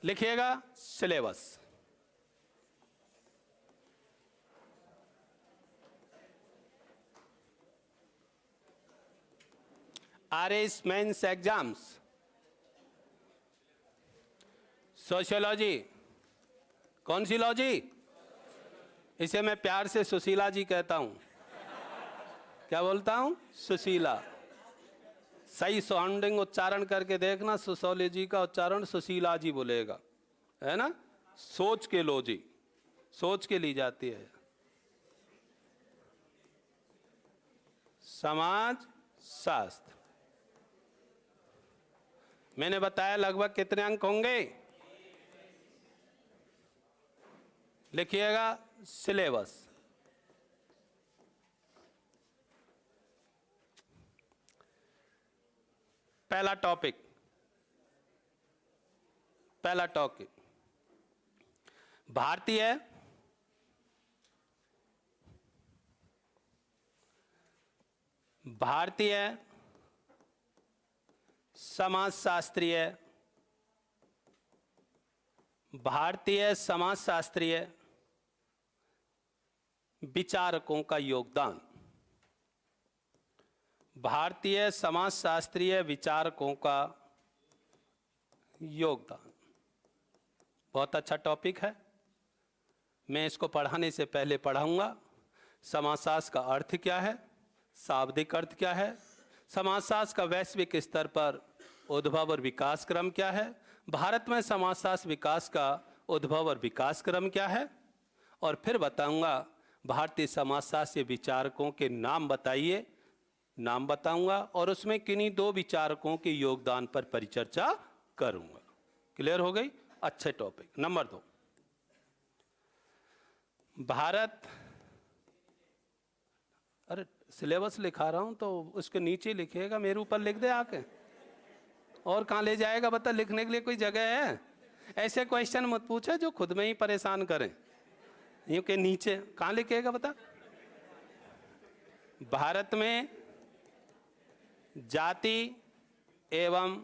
लिखिएगा syllabus. RS mains exams, sociology, कौन सी लॉजी? इसे मैं प्यार से सुशीला जी कहता हूं। क्या बोलता हूं? सुशीला। सही साउंडिंग उच्चारण करके देखना, सोशियोलॉजी का उच्चारण सुशीला जी बोलेगा, है ना? सोच के लो जी, सोच के ली जाती है। समाज शास्त्र, मैंने बताया लगभग कितने अंक होंगे? लिखिएगा सिलेबस। पहला टॉपिक, भारतीय समाजशास्त्रीय विचारकों का योगदान। भारतीय समाजशास्त्रीय विचारकों का योगदान बहुत अच्छा टॉपिक है। मैं इसको पढ़ाने से पहले पढ़ाऊंगा समाजशास्त्र का अर्थ क्या है, शाब्दिक अर्थ क्या है, समाजशास्त्र का वैश्विक स्तर पर उद्भव और विकास क्रम क्या है, भारत में समाजशास्त्र विकास का उद्भव और विकास क्रम क्या है, और फिर बताऊंगा भारतीय समाजशास्त्र विचारकों के नाम बताइए, नाम बताऊंगा और उसमें किन्हीं दो विचारकों के योगदान पर परिचर्चा करूंगा। क्लियर हो गई? अच्छे टॉपिक। नंबर 2, भारत, अरे सिलेबस लिखा रहा हूं तो उसके नीचे लिखिएगा, मेरे ऊपर लिख दे आके। और कहाँ ले जाएगा बता? लिखने के लिए कोई जगह है? ऐसे क्वेश्चन मत पूछे जो खुद में ही परेशान करें। यूं के नीचे कहाँ लिखेगा बता? भारत में जाति एवं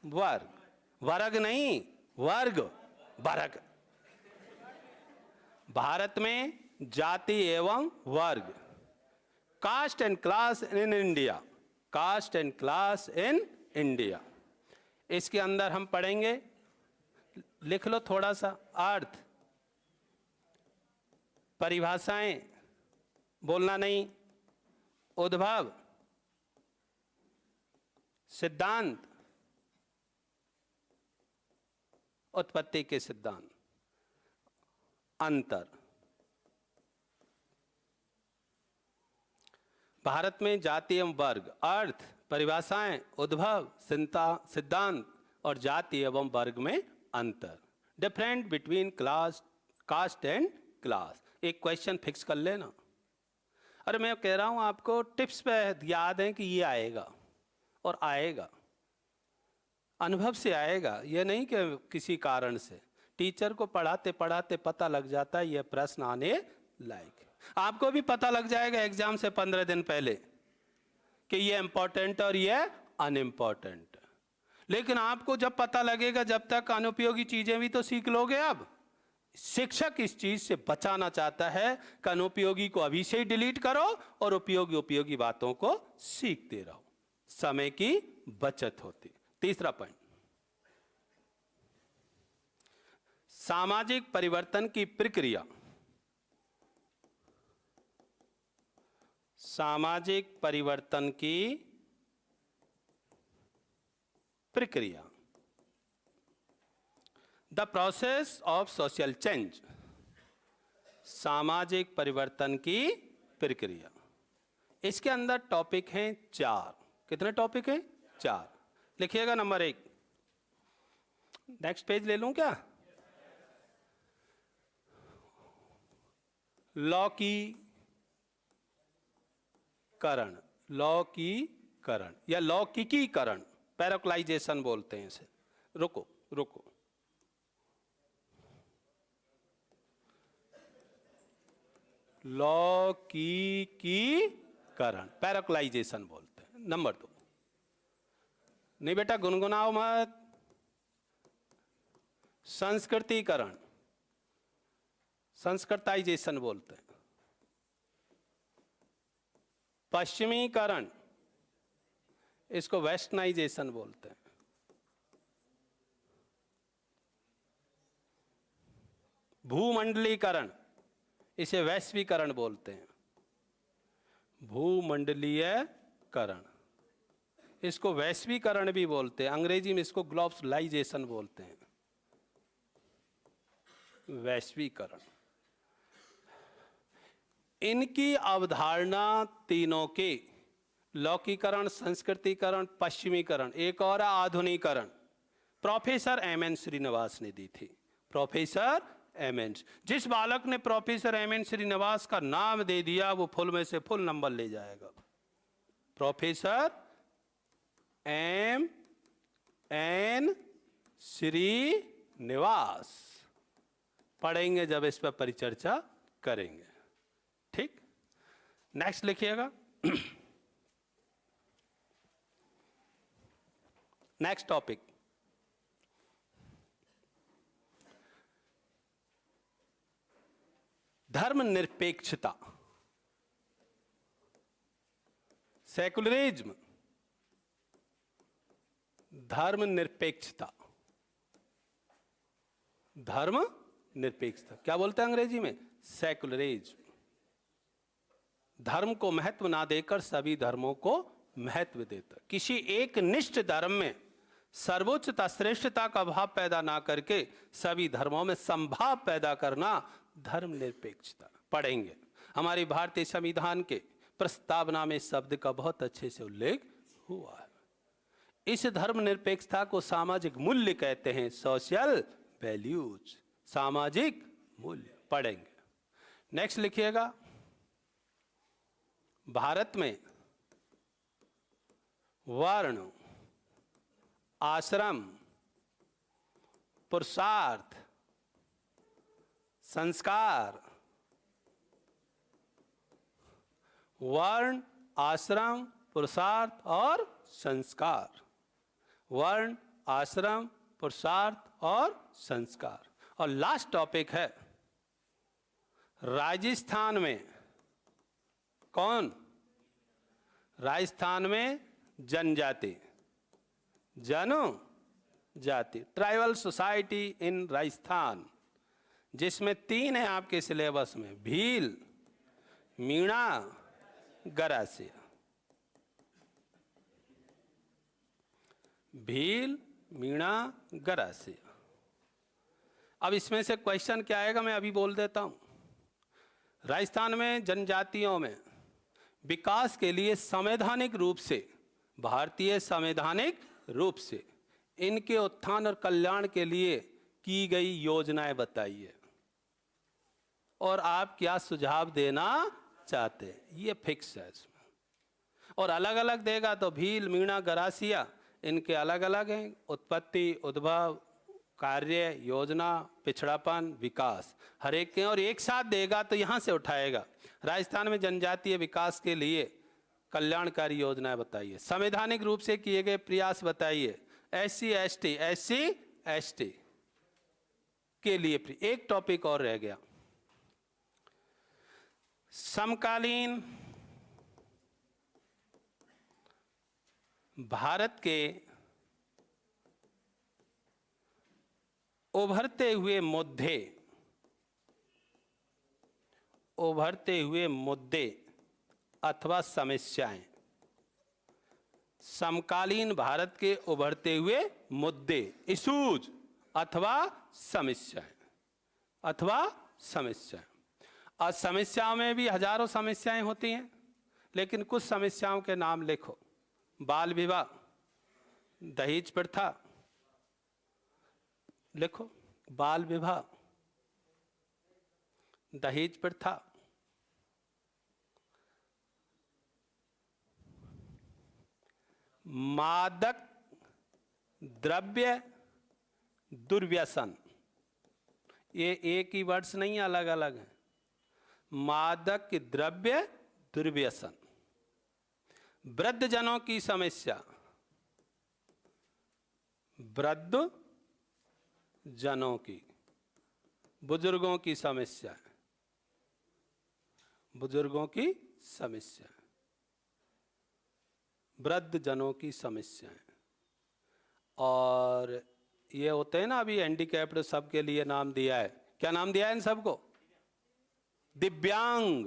वर्ग, वर्ग नहीं वर्ग, वर्ग। भारत में जाति एवं वर्ग, caste and class in India, caste and class in India. इसके अंदर हम पढ़ेंगे, लिख लो थोड़ा सा, अर्थ, परिभाषाएं, बोलना नहीं, उद्भव, सिद्धांत, उत्पत्ति के सिद्धांत, अंतर। भारत में जाति एवं वर्ग, अर्थ, परिभाषाएं, उद्भव, सिद्धांत और जाति एवं वर्ग में अंतर। Different between class, caste and class. एक क्वेश्चन फिक्स कर लेना। अरे मैं कह रहा हूं आपको, टिप्स पे याद है कि ये आएगा और आएगा, अनुभव से आएगा, ये नहीं कि किसी कारण से। टीचर को पढ़ाते पढ़ाते पता लग जाता है ये प्रश्न आने लायक। आपको भी पता लग जाएगा एग्जाम से 15 दिन पहले कि ये इंपॉर्टेंट और ये अनइम्पॉर्टेंट। लेकिन आपको जब पता लगेगा, जब तक अनुपयोगी चीजें भी तो सीख लोगे। अब शिक्षक इस चीज से बचाना चाहता है कि अनुपयोगी को अभी से ही डिलीट करो और उपयोगी बातों को सीखते रहो, समय की बचत होती। तीसरा पॉइंट, सामाजिक परिवर्तन की प्रक्रिया। सामाजिक परिवर्तन की प्रक्रिया, the process of social change. सामाजिक परिवर्तन की प्रक्रिया। इसके अंदर टॉपिक हैं 4। कितने टॉपिक हैं? 4। लिखिएगा नंबर 1। नेक्स्ट पेज ले लूं क्या? लौकीकरण, लौकीकरण या लौकिकीकरण, पैराक्लाइजेशन बोलते हैं इसे। रुको रुको, लौकिकीकरण, पैराक्लाइजेशन बोलते हैं। नंबर 2, नहीं बेटा गुनगुनाओ मत, संस्कृतिकरण, संस्कृताइजेशन बोलते हैं। पश्चिमीकरण, इसको वेस्टर्नाइजेशन बोलते हैं। भूमंडलीकरण, इसे वैश्वीकरण बोलते हैं। भूमंडलीयकरण, इसको वैश्वीकरण भी बोलते हैं। अंग्रेजी में इसको ग्लोबलाइजेशन बोलते हैं, वैश्वीकरण। इनकी अवधारणा तीनों के, लौकिकरण, संस्कृतिकरण, पश्चिमीकरण, एक और आधुनिकरण, प्रोफेसर एम.एन. श्रीनिवास ने दी थी। Professor M.N.. जिस बालक ने प्रोफेसर एम.एन. श्रीनिवास का नाम दे दिया वो फुल में से फुल नंबर ले जाएगा। Professor M.N.. श्रीनिवास पढ़ेंगे जब इस पर परिचर्चा करेंगे। ठीक, नेक्स्ट लिखिएगा। नेक्स्ट टॉपिक, धर्मनिरपेक्षता, सेकुलरिज्म। धर्मनिरपेक्षता, धर्मनिरपेक्षता क्या बोलते हैं अंग्रेजी में? सेकुलरिज्म। धर्म को महत्व ना देकर सभी धर्मों को महत्व देता, किसी एक निष्ठ धर्म में सर्वोच्चता श्रेष्ठता का भाव पैदा ना करके सभी धर्मों में समभाव पैदा करना धर्मनिरपेक्षता। पढ़ेंगे। हमारी भारतीय संविधान के प्रस्तावना में शब्द का बहुत अच्छे से उल्लेख हुआ है। इस धर्मनिरपेक्षता को सामाजिक मूल्य कहते हैं, सोशल वैल्यूज, सामाजिक मूल्य। पढ़ेंगे। नेक्स्ट लिखिएगा, भारत में वर्ण, आश्रम, पुरुषार्थ, संस्कार, वर्ण, आश्रम, पुरुषार्थ और संस्कार। वर्ण, आश्रम, पुरुषार्थ और संस्कार। और लास्ट टॉपिक है राजस्थान में कौन? राजस्थान में जनजाति, जनजाति, ट्राइबल सोसाइटी इन राजस्थान, जिसमें 3 है आपके सिलेबस में, भील, मीणा, गरासिया। भील, मीणा, गरासिया। अब इसमें से क्वेश्चन क्या आएगा मैं अभी बोल देता हूं। राजस्थान में जनजातियों में विकास के लिए संवैधानिक रूप से, भारतीय संवैधानिक रूप से इनके उत्थान और कल्याण के लिए की गई योजनाएं बताइए और आप क्या सुझाव देना चाहते हैं। ये फिक्स है इसमें। और अलग अलग देगा तो भील, मीणा, गरासिया इनके अलग अलग हैं। उत्पत्ति, उद्भव, कार्य, योजना, पिछड़ापन, विकास, हर एक के। और एक साथ देगा तो यहाँ से उठाएगा। राजस्थान में जनजातीय विकास के लिए कल्याणकारी योजनाएं बताइए, संवैधानिक रूप से किए गए प्रयास बताइए, SC ST के लिए। एक टॉपिक और रह गया, समकालीन भारत के उभरते हुए मुद्दे अथवा समस्याएं। समकालीन भारत के उभरते हुए मुद्दे, इशूज अथवा समस्याएं, और समस्याओं में भी हजारों समस्याएं होती हैं, लेकिन कुछ समस्याओं के नाम लिखो। बाल विवाह, दहेज प्रथा, लिखो। बाल विवाह, दहेज प्रथा, मादक द्रव्य दुर्व्यसन। ये एक ही वर्ड्स नहीं, अलग अलग है। मादक द्रव्य दुर्व्यसन, वृद्धजनों की समस्या, वृद्ध जनों की, बुजुर्गों की समस्या, बुजुर्गों की समस्या, वृद्ध जनों की समस्याएं। और ये होते हैं ना, अभी हैंडीकैप्ड सबके लिए नाम दिया है, क्या नाम दिया है इन सबको? दिव्यांग।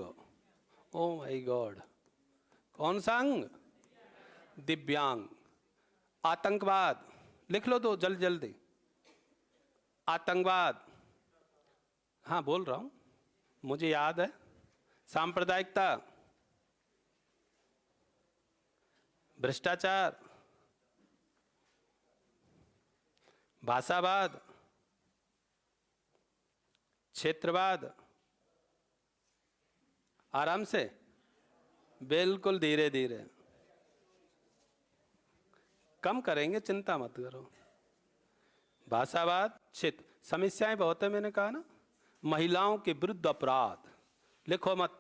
ओ माय गॉड, कौन सा अंग? दिव्यांग। आतंकवाद, लिख लो तो जल्दी जल्दी। आतंकवाद, हाँ बोल रहा हूं, मुझे याद है। सांप्रदायिकता, भ्रष्टाचार, भाषावाद, क्षेत्रवाद। आराम से, बिल्कुल धीरे धीरे, कम करेंगे, चिंता मत करो। भाषावाद, क्षेत्र, समस्याएं बहुत है, मैंने कहा ना। महिलाओं के विरुद्ध अपराध, लिखो मत,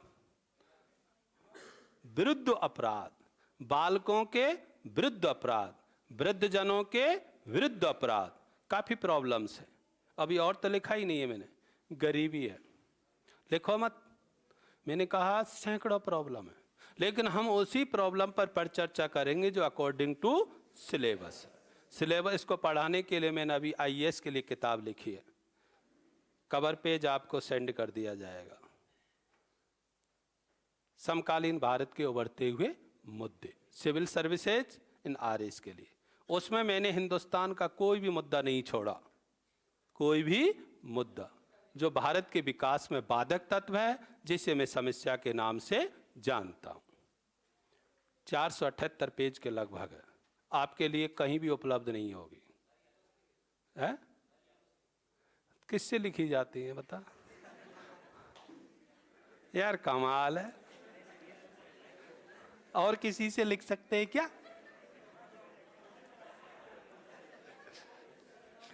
विरुद्ध अपराध, बालकों के विरुद्ध अपराध, वृद्धजनों के विरुद्ध अपराध। काफी प्रॉब्लम्स है, अभी और तो लिखा ही नहीं है मैंने। गरीबी है, लिखो मत, मैंने कहा सैकड़ों प्रॉब्लम है, लेकिन हम उसी प्रॉब्लम पर चर्चा करेंगे जो अकॉर्डिंग टू सिलेबस। सिलेबस को पढ़ाने के लिए मैंने अभी आईएएस के लिए किताब लिखी है, कवर पेज आपको सेंड कर दिया जाएगा। समकालीन भारत के उभरते हुए मुद्दे, सिविल सर्विसेज इन आरएस के लिए। उसमें मैंने हिंदुस्तान का कोई भी मुद्दा नहीं छोड़ा, कोई भी मुद्दा जो भारत के विकास में बाधक तत्व है, जिसे मैं समस्या के नाम से जानता हूं। 478 पेज के लगभग है, आपके लिए कहीं भी उपलब्ध नहीं होगी। है? किससे लिखी जाती है बता? यार कमाल है, और किसी से लिख सकते हैं क्या?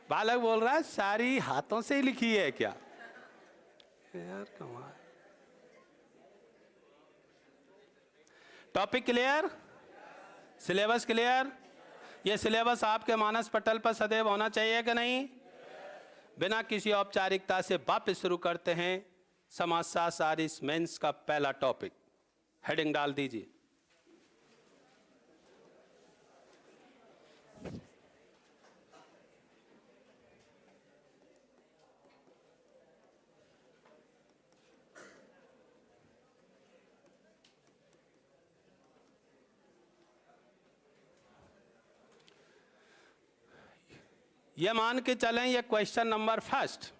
बालक बोल रहा है सारी हाथों से ही लिखी है क्या? यार कमाल। Topic clear, syllabus clear. ये सिलेबस आपके मानस पटल पर सदैव होना चाहिए कि नहीं? बिना किसी औपचारिकता से वापस शुरू करते हैं समाजशास्त्र आरएस मेंस का पहला टॉपिक। हेडिंग डाल दीजिए। ये मान के चलें, ये क्वेश्चन नंबर फर्स्ट,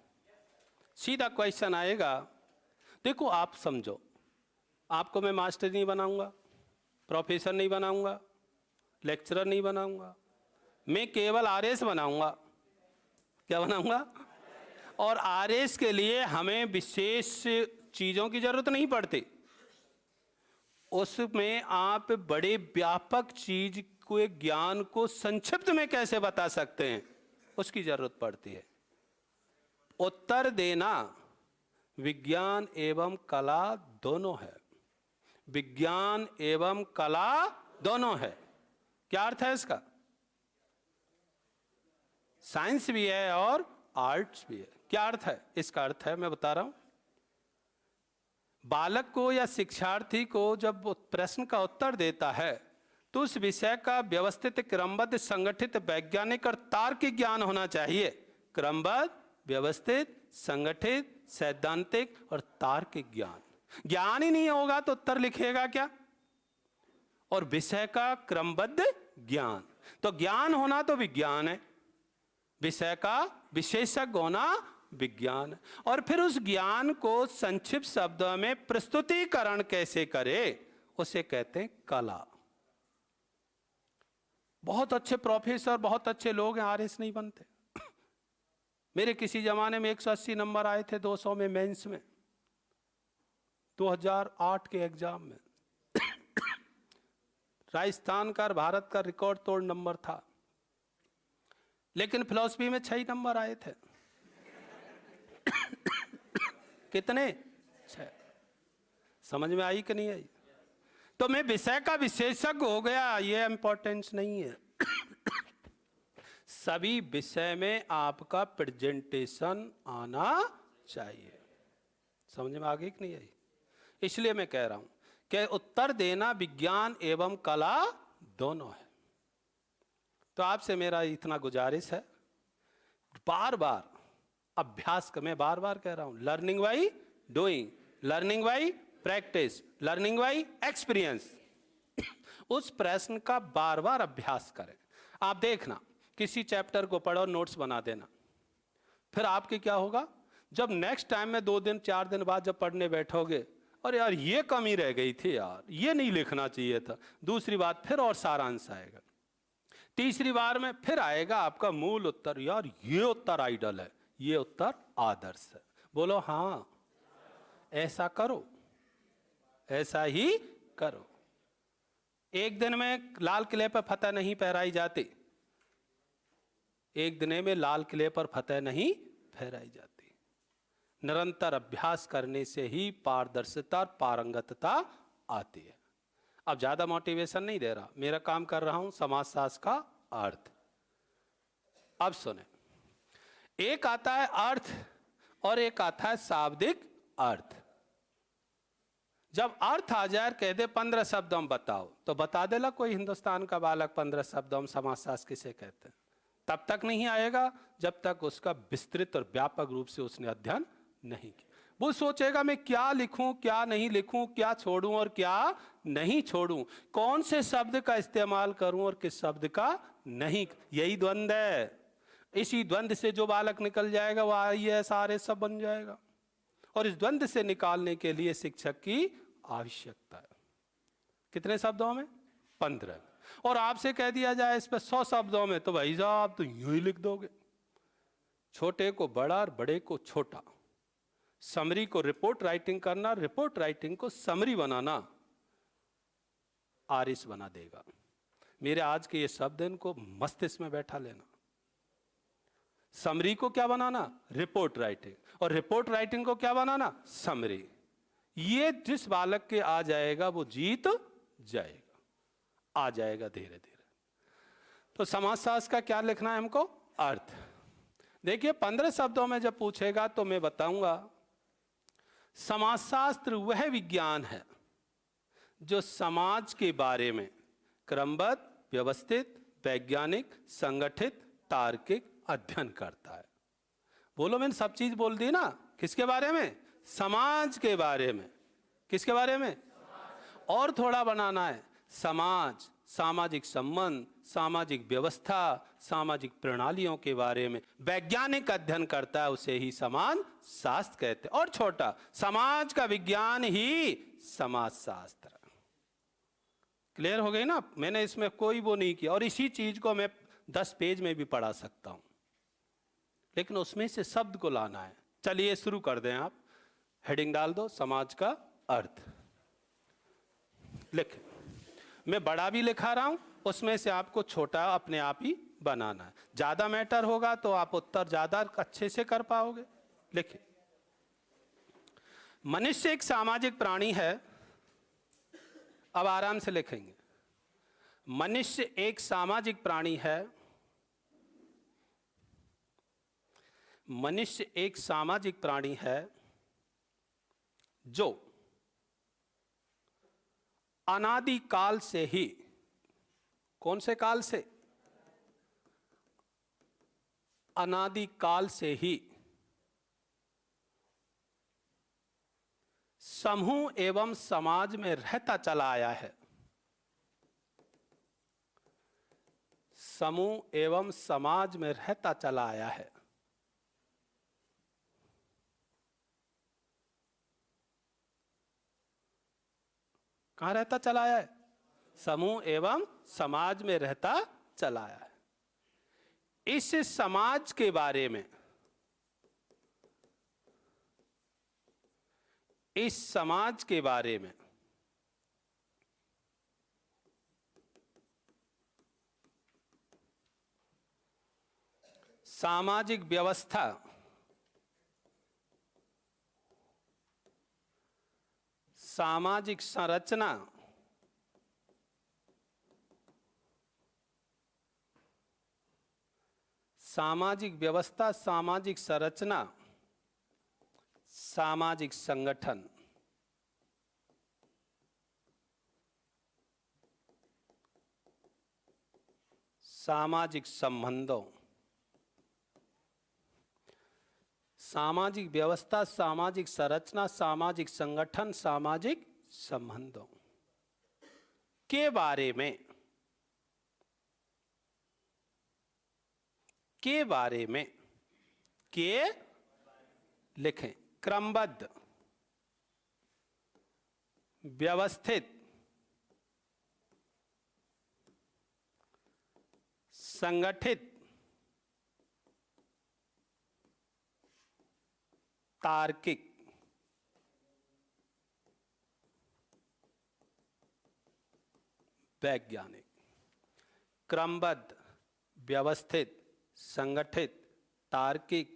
सीधा क्वेश्चन आएगा। देखो आप समझो, आपको मैं मास्टर नहीं बनाऊंगा, प्रोफेसर नहीं बनाऊंगा, लेक्चरर नहीं बनाऊंगा, मैं केवल आरएस बनाऊंगा। क्या बनाऊंगा? और आरएस के लिए हमें विशेष चीजों की जरूरत नहीं पड़ती, उसमें आप बड़े व्यापक चीज को, ज्ञान को संक्षिप्त में कैसे बता सकते हैं, उसकी जरूरत पड़ती है। उत्तर देना विज्ञान एवं कला दोनों है, विज्ञान एवं कला दोनों है। क्या अर्थ है इसका? साइंस भी है और आर्ट्स भी है। क्या अर्थ है इसका? अर्थ है, मैं बता रहा हूं, बालक को या शिक्षार्थी को जब वो प्रश्न का उत्तर देता है तो उस विषय का व्यवस्थित, क्रमबद्ध, संगठित, वैज्ञानिक और तार्किक ज्ञान होना चाहिए। क्रमबद्ध, व्यवस्थित, संगठित, सैद्धांतिक और तार्किक ज्ञान। ज्ञान ही नहीं होगा तो उत्तर लिखेगा क्या? और विषय का क्रमबद्ध ज्ञान, तो ज्ञान होना तो विज्ञान है, विषय का विशेषज्ञ होना विज्ञान। और फिर उस ज्ञान को संक्षिप्त शब्दों में प्रस्तुतिकरण कैसे करे, उसे कहते हैं कला। बहुत अच्छे प्रोफेसर, बहुत अच्छे लोग हैं, आरएस नहीं बनते। मेरे किसी जमाने में 180 नंबर आए थे 200 में मेंस में, 2008 के एग्जाम में। राजस्थान का, भारत का रिकॉर्ड तोड़ नंबर था, लेकिन फिलॉसफी में 6 नंबर आए थे। कितने? 6। समझ में आई कि नहीं आई? तो मैं विषय का विशेषज्ञ हो गया, ये इंपॉर्टेंस नहीं है। सभी विषय में आपका प्रेजेंटेशन आना चाहिए। समझ में आ गई कि नहीं आई? इसलिए मैं कह रहा हूं कि उत्तर देना विज्ञान एवं कला दोनों है। तो आपसे मेरा इतना गुजारिश है, बार बार अभ्यास मैं बार बार कह रहा हूं, learning by doing, learning by practice, learning by experience. उस प्रश्न का बार बार अभ्यास करें। आप देखना, किसी चैप्टर को पढ़ो, नोट्स बना देना, फिर आपके क्या होगा, जब नेक्स्ट टाइम में 2 दिन 4 दिन बाद जब पढ़ने बैठोगे, और यार ये कमी रह गई थी, यार ये नहीं लिखना चाहिए था, दूसरी बात फिर और सारांश आएगा, तीसरी बार में फिर आएगा आपका मूल उत्तर, यार ये उत्तर आइडल है, ये उत्तर आदर्श है। बोलो हाँ, ऐसा करो, ऐसा ही करो। एक दिन में लाल किले पर फतह नहीं फहराई जाती, एक दिन में लाल किले पर फतह नहीं फहराई जाती। निरंतर अभ्यास करने से ही पारदर्शिता और पारंगतता आती है। अब ज्यादा मोटिवेशन नहीं दे रहा, मेरा काम कर रहा हूं समाजशास्त्र का अर्थ। अब सुने, एक आता है अर्थ और एक आता है शाब्दिक अर्थ। जब अर्थ आ जाए, कह दे 15 शब्दों में बताओ, तो बता देला कोई हिंदुस्तान का बालक 15 शब्दों में समाजशास्त्र किसे कहते हैं। तब तक नहीं आएगा जब तक उसका विस्तृत और व्यापक रूप से उसने अध्ययन नहीं किया। वो सोचेगा मैं क्या लिखूं, क्या नहीं लिखूं, क्या छोड़ूं और क्या नहीं छोड़ूं, कौन से शब्द का इस्तेमाल करूं और किस शब्द का नहीं। यही द्वंद्व है। इसी द्वंद्व से जो बालक निकल जाएगा वो IAS RS सब बन जाएगा। और इस द्वंद्व से निकालने के लिए शिक्षक की आवश्यकता है। कितने शब्दों में? 15। और आपसे कह दिया जाए इस पर 100 शब्दों में, तो भाई साहब तो यूं ही लिख दोगे। छोटे को बड़ा और बड़े को छोटा। समरी को रिपोर्ट राइटिंग करना, रिपोर्ट राइटिंग को समरी बनाना आरिस बना देगा। मेरे आज के ये शब्द इनको मस्तिष्क में बैठा लेना। समरी को क्या बनाना? Report writing. और रिपोर्ट राइटिंग को क्या बनाना? समरी। ये जिस बालक के आ जाएगा वो जीत जाएगा, आ जाएगा धीरे धीरे। तो समाजशास्त्र का क्या लिखना है हमको? अर्थ। देखिए 15 शब्दों में जब पूछेगा तो मैं बताऊंगा, समाजशास्त्र वह विज्ञान है जो समाज के बारे में क्रमबद्ध, व्यवस्थित, वैज्ञानिक, संगठित, तार्किक अध्ययन करता है। बोलो, मैंने सब चीज बोल दी ना। किसके बारे में? समाज के बारे में। किसके बारे में? और थोड़ा बनाना है। समाज, सामाजिक संबंध, सामाजिक व्यवस्था, सामाजिक प्रणालियों के बारे में वैज्ञानिक अध्ययन करता है, उसे ही समाजशास्त्र कहते हैं। और छोटा, समाज का विज्ञान ही समाजशास्त्र। क्लियर हो गई ना? मैंने इसमें कोई वो नहीं किया। और इसी चीज को मैं 10 पेज में भी पढ़ा सकता हूं, लेकिन उसमें से शब्द को लाना है। चलिए शुरू कर दें। आप हेडिंग डाल दो, समाज का अर्थ लिख। मैं बड़ा भी लिखा रहा हूं, उसमें से आपको छोटा अपने आप ही बनाना है। ज्यादा मैटर होगा तो आप उत्तर ज्यादा अच्छे से कर पाओगे। लिखिए, मनुष्य एक सामाजिक प्राणी है। अब आराम से लिखेंगे। मनुष्य एक सामाजिक प्राणी है। मनुष्य एक सामाजिक प्राणी है जो अनादिकाल से ही, कौन से काल से? अनादिकाल से ही समूह एवं समाज में रहता चला आया है। समूह एवं समाज में रहता चला आया है। कहां रहता चला आया है? समूह एवं समाज में रहता चला आया है। इस समाज के बारे में, इस समाज के बारे में सामाजिक व्यवस्था, सामाजिक संरचना, सामाजिक व्यवस्था, सामाजिक संरचना, सामाजिक संगठन, सामाजिक संबंधों, सामाजिक व्यवस्था, सामाजिक संरचना, सामाजिक संगठन, सामाजिक संबंधों के बारे में के लिखें। क्रमबद्ध, व्यवस्थित, संगठित, तार्किक, वैज्ञानिक। क्रमबद्ध, व्यवस्थित, संगठित, तार्किक,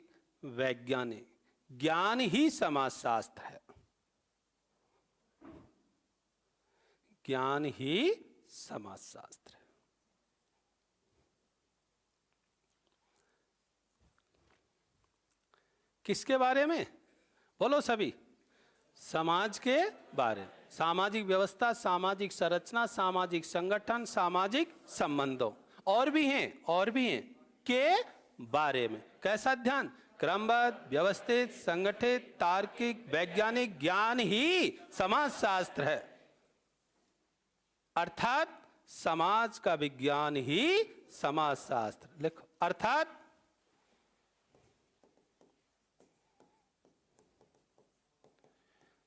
वैज्ञानिक। ज्ञान ही समाजशास्त्र है। ज्ञान ही समाजशास्त्र है। किसके बारे में? बोलो सभी। समाज के बारे में। सामाजिक व्यवस्था, सामाजिक संरचना, सामाजिक संगठन, सामाजिक संबंधों। और भी हैं के बारे में। कैसा ध्यान? क्रमबद्ध, व्यवस्थित, संगठित, तार्किक, वैज्ञानिक। ज्ञान ही समाजशास्त्र है। अर्थात समाज का विज्ञान ही समाजशास्त्र। लिखो, अर्थात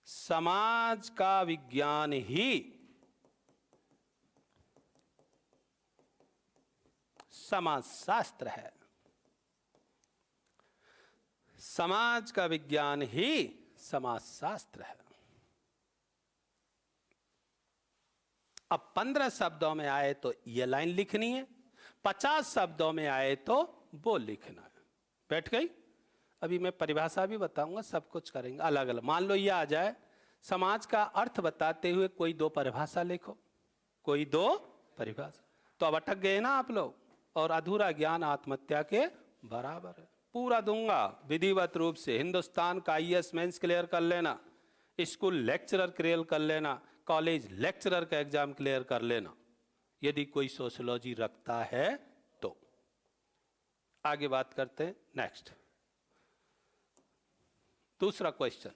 समाज का विज्ञान ही समाजशास्त्र है। समाज का विज्ञान ही समाजशास्त्र है। अब 15 शब्दों में आए तो ये लाइन लिखनी है, 50 शब्दों में आए तो वो लिखना है। बैठ गई? अभी मैं परिभाषा भी बताऊंगा, सब कुछ करेंगे अलग अलग। मान लो ये आ जाए, समाज का अर्थ बताते हुए कोई दो परिभाषा लिखो, कोई दो परिभाषा। तो अब अटक गए ना आप लोग। और अधूरा ज्ञान आत्महत्या के बराबर है। पूरा दूंगा विधिवत रूप से। हिंदुस्तान का आईएएस मेंस क्लियर कर लेना, स्कूल लेक्चरर क्लियर कर लेना, कॉलेज लेक्चरर का एग्जाम क्लियर कर लेना, यदि कोई सोशियोलॉजी रखता है तो। आगे बात करते हैं। नेक्स्ट, दूसरा क्वेश्चन,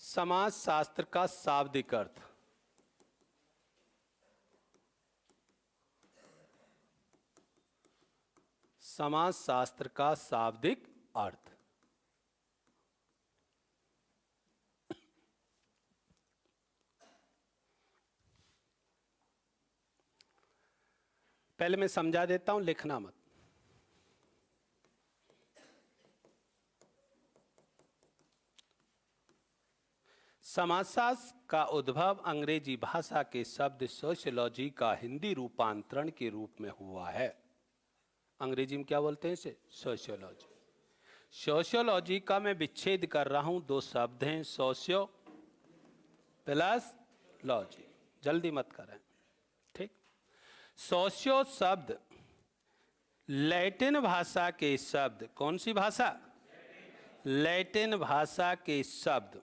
समाज शास्त्र का शाब्दिक अर्थ। समाज शास्त्र का शाब्दिक अर्थ। पहले मैं समझा देता हूं, लिखना मत। समाजशास्त्र का उद्भव अंग्रेजी भाषा के शब्द सोशियोलॉजी का हिंदी रूपांतरण के रूप में हुआ है। अंग्रेजी में क्या बोलते हैं इसे? सोशियोलॉजी। सोशियोलॉजी का मैं विच्छेद कर रहा हूं, दो शब्द हैं, सोशियो प्लस लॉजी। जल्दी मत करें, ठीक। सोशियो शब्द लैटिन भाषा के शब्द, कौन सी भाषा? लैटिन भाषा के शब्द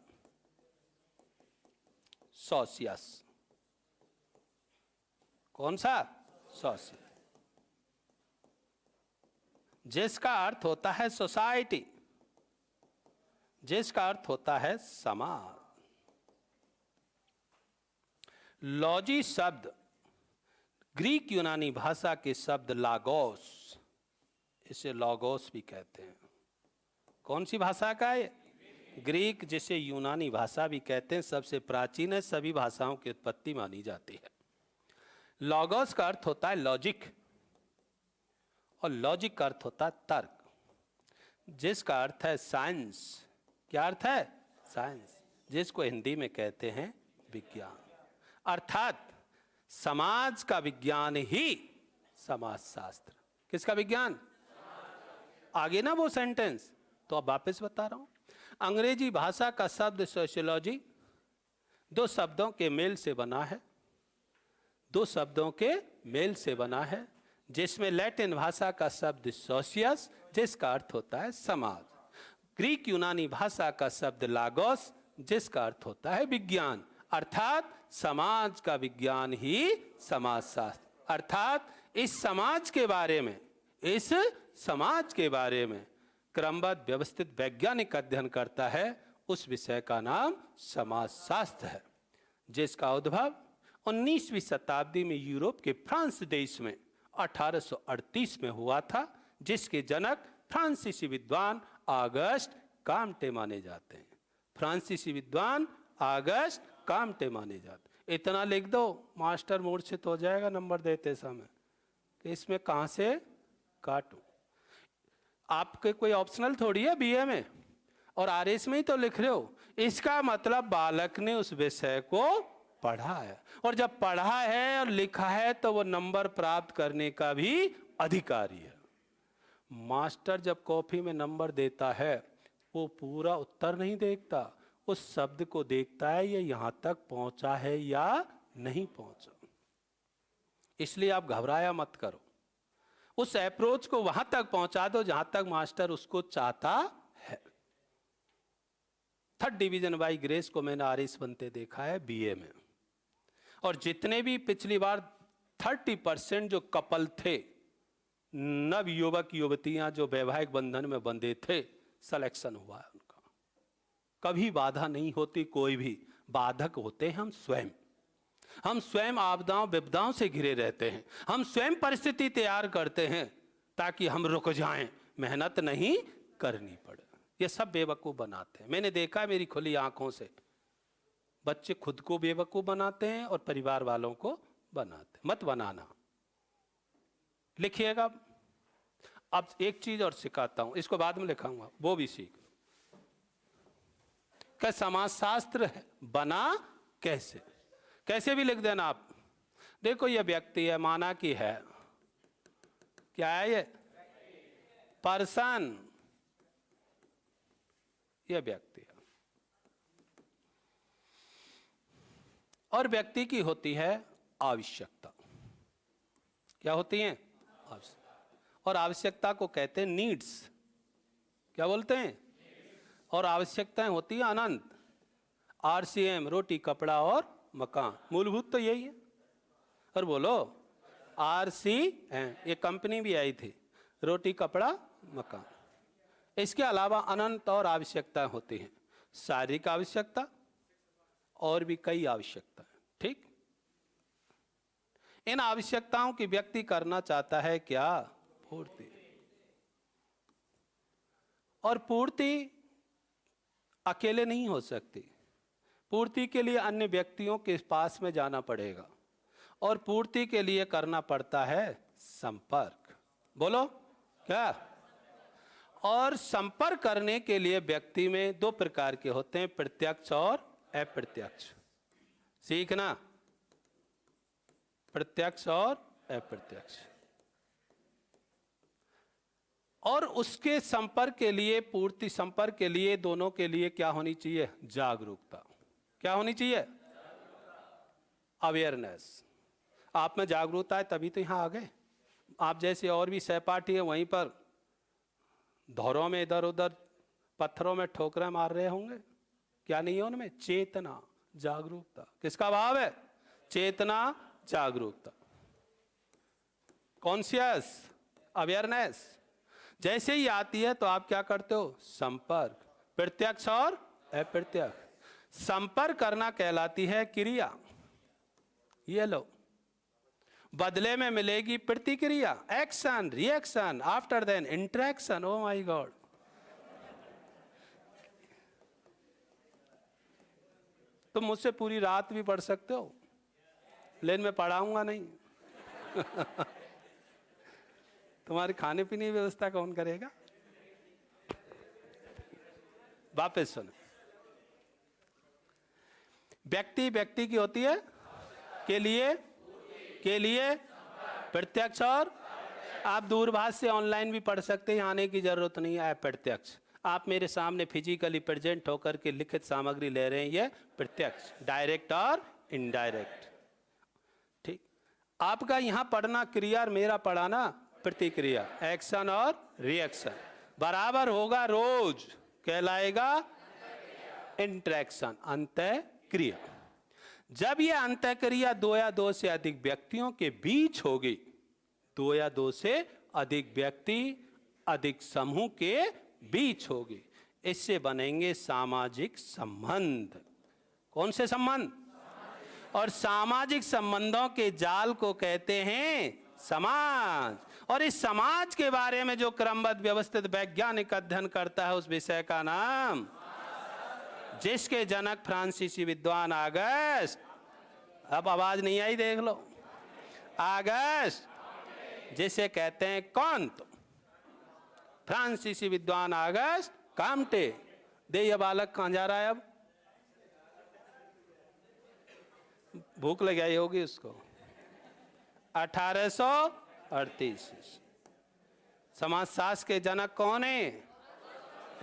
सोशियस। कौन सा? सोशियस, जिसका अर्थ होता है सोसाइटी, जिसका अर्थ होता है समाज। लॉजी शब्द ग्रीक यूनानी भाषा के शब्द लागोस, इसे लॉगोस भी कहते हैं। कौन सी भाषा का है? ग्रीक, जिसे यूनानी भाषा भी कहते हैं, सबसे प्राचीन है, सभी भाषाओं की उत्पत्ति मानी जाती है। लॉगोस का अर्थ होता है लॉजिक, और लॉजिक का अर्थ होता है तर्क, जिसका अर्थ है साइंस। क्या अर्थ है? साइंस, जिसको हिंदी में कहते हैं विज्ञान। अर्थात समाज का विज्ञान ही समाजशास्त्र। किसका विज्ञान? आगे ना वो सेंटेंस, तो अब वापस बता रहा हूं। अंग्रेजी भाषा का शब्द सोशियोलॉजी दो शब्दों के मेल से बना है, दो शब्दों के मेल से बना है, जिसमें लैटिन भाषा का शब्द सोशियस, जिसका अर्थ होता है समाज, ग्रीक यूनानी भाषा का शब्द लागोस, जिसका अर्थ होता है विज्ञान, अर्थात समाज का विज्ञान ही समाजशास्त्र, अर्थात इस समाज के बारे में क्रमबद्ध व्यवस्थित वैज्ञानिक अध्ययन करता है, उस विषय का नाम समाजशास्त्र है, जिसका उद्भव 19वीं शताब्दी में यूरोप के फ्रांस देश में 1838 में हुआ था, जिसके जनक फ्रांसीसी विद्वान ऑगस्ट काम्टे माने जाते हैं। फ्रांसीसी विद्वान ऑगस्ट काम्टे माने जाते। इतना लिख दो, मास्टर मूर्छित हो जाएगा नंबर देते समय कि इसमें कहां से काटूं। आपके कोई ऑप्शनल थोड़ी है बीए में, और आरएस में ही तो लिख रहे हो। इसका मतलब बालक ने उस विषय को पढ़ा है, और जब पढ़ा है और लिखा है तो वो नंबर प्राप्त करने का भी अधिकारी है। मास्टर जब कॉपी में नंबर देता है वो पूरा उत्तर नहीं देखता, उस शब्द को देखता है ये यहां तक पहुंचा है या नहीं पहुंचा। इसलिए आप घबराया मत करो, उस अप्रोच को वहां तक पहुंचा दो जहां तक मास्टर उसको चाहता है। 3rd डिवीजन बाई ग्रेस को मैंने आरएस बनते देखा है बीए में, और जितने भी पिछली बार 30% जो कपल थे, नव युवक युवतियां जो वैवाहिक बंधन में बंधे थे, सिलेक्शन हुआ है उनका। कभी बाधा नहीं होती, कोई भी बाधक होते हैं हम स्वयं आपदाओं विपदाओं से घिरे रहते हैं, हम स्वयं परिस्थिति तैयार करते हैं ताकि हम रुक जाएं, मेहनत नहीं करनी पड़े। ये सब बेवकूफ बनाते हैं, मैंने देखा मेरी खुली आंखों से। बच्चे खुद को बेवकूफ बनाते हैं और परिवार वालों को बनाते हैं। मत बनाना। लिखिएगा। अब एक चीज और सिखाता हूं, इसको बाद में लिखाऊंगा, वो भी सीख लो। क्या समाजशास्त्र है बना कैसे, कैसे भी लिख देना आप। देखो ये व्यक्ति है, माना कि है, क्या है ये पर्सन, ये व्यक्ति है, और व्यक्ति की होती है आवश्यकता। क्या होती है? और आवश्यकता को कहते हैं नीड्स। क्या बोलते हैं? और आवश्यकताएं होती है अनंत। आरसीएम, रोटी कपड़ा और मकान, मूलभूत तो यही है। और बोलो आरसीएम, ये कंपनी भी आई थी, रोटी कपड़ा मकान। इसके अलावा अनंत और आवश्यकताएं होती हैं, शारीरिक आवश्यकता और भी कई आवश्यकताएं। ठीक, इन आवश्यकताओं की व्यक्ति करना चाहता है क्या? पूर्ति। और पूर्ति अकेले नहीं हो सकती, पूर्ति के लिए अन्य व्यक्तियों के पास में जाना पड़ेगा, और पूर्ति के लिए करना पड़ता है संपर्क। बोलो क्या? और संपर्क करने के लिए व्यक्ति में 2 प्रकार के होते हैं, प्रत्यक्ष और अप्रत्यक्ष। सीखना, प्रत्यक्ष और अप्रत्यक्ष। और उसके संपर्क के लिए, पूर्ति संपर्क के लिए, दोनों के लिए क्या होनी चाहिए? जागरूकता। क्या होनी चाहिए? अवेयरनेस। आप में जागरूकता है तभी तो यहां आ गए। आप जैसे और भी सहपाठी है वहीं पर धौरों में इधर उधर पत्थरों में ठोकरें मार रहे होंगे। क्या नहीं है उनमें? चेतना, जागरूकता। किसका भाव है? चेतना, जागरूकता, कॉन्शियस, अवेयरनेस। जैसे ही आती है तो आप क्या करते हो? संपर्क, प्रत्यक्ष और अप्रत्यक्ष। संपर्क करना कहलाती है क्रिया। ये लो, बदले में मिलेगी प्रतिक्रिया, action, reaction, after then interaction. Oh my god, तुम मुझसे पूरी रात भी पढ़ सकते हो, लेकिन मैं पढ़ाऊंगा नहीं। तुम्हारे खाने पीने की व्यवस्था कौन करेगा? वापस सुनो, व्यक्ति व्यक्ति की होती है के लिए प्रत्यक्ष। और आप दूरभाष से ऑनलाइन भी पढ़ सकते हैं, आने की जरूरत नहीं है। प्रत्यक्ष, आप मेरे सामने फिजिकली प्रेजेंट होकर के लिखित सामग्री ले रहे हैं, ये प्रत्यक्ष। डायरेक्ट और इनडायरेक्ट। ठीक, आपका यहाँ पढ़ना क्रिया और मेरा पढ़ाना प्रतिक्रिया, एक्शन और रिएक्शन बराबर होगा रोज, कहलाएगा इंटरेक्शन, अंतः क्रिया। जब यह अंतः क्रिया दो या दो से अधिक व्यक्तियों के बीच होगी, दो या दो से अधिक व्यक्ति अधिक समूह के बीच होगी, इससे बनेंगे सामाजिक संबंध। कौन से संबंध? और सामाजिक संबंधों के जाल को कहते हैं समाज। और इस समाज के बारे में जो क्रमबद्ध व्यवस्थित वैज्ञानिक अध्ययन करता है उस विषय का नाम, जिसके जनक फ्रांसीसी विद्वान आगस्ट, अब आवाज नहीं आई देख लो, आगस्ट, जिसे कहते हैं कॉन्ट, फ्रांसीसी विद्वान आगस्ट काम्टे। दे ये बालक कहां जा रहा है? अब भूख लग आई होगी उसको। 1838। समाजशास्त्र के जनक कौन है?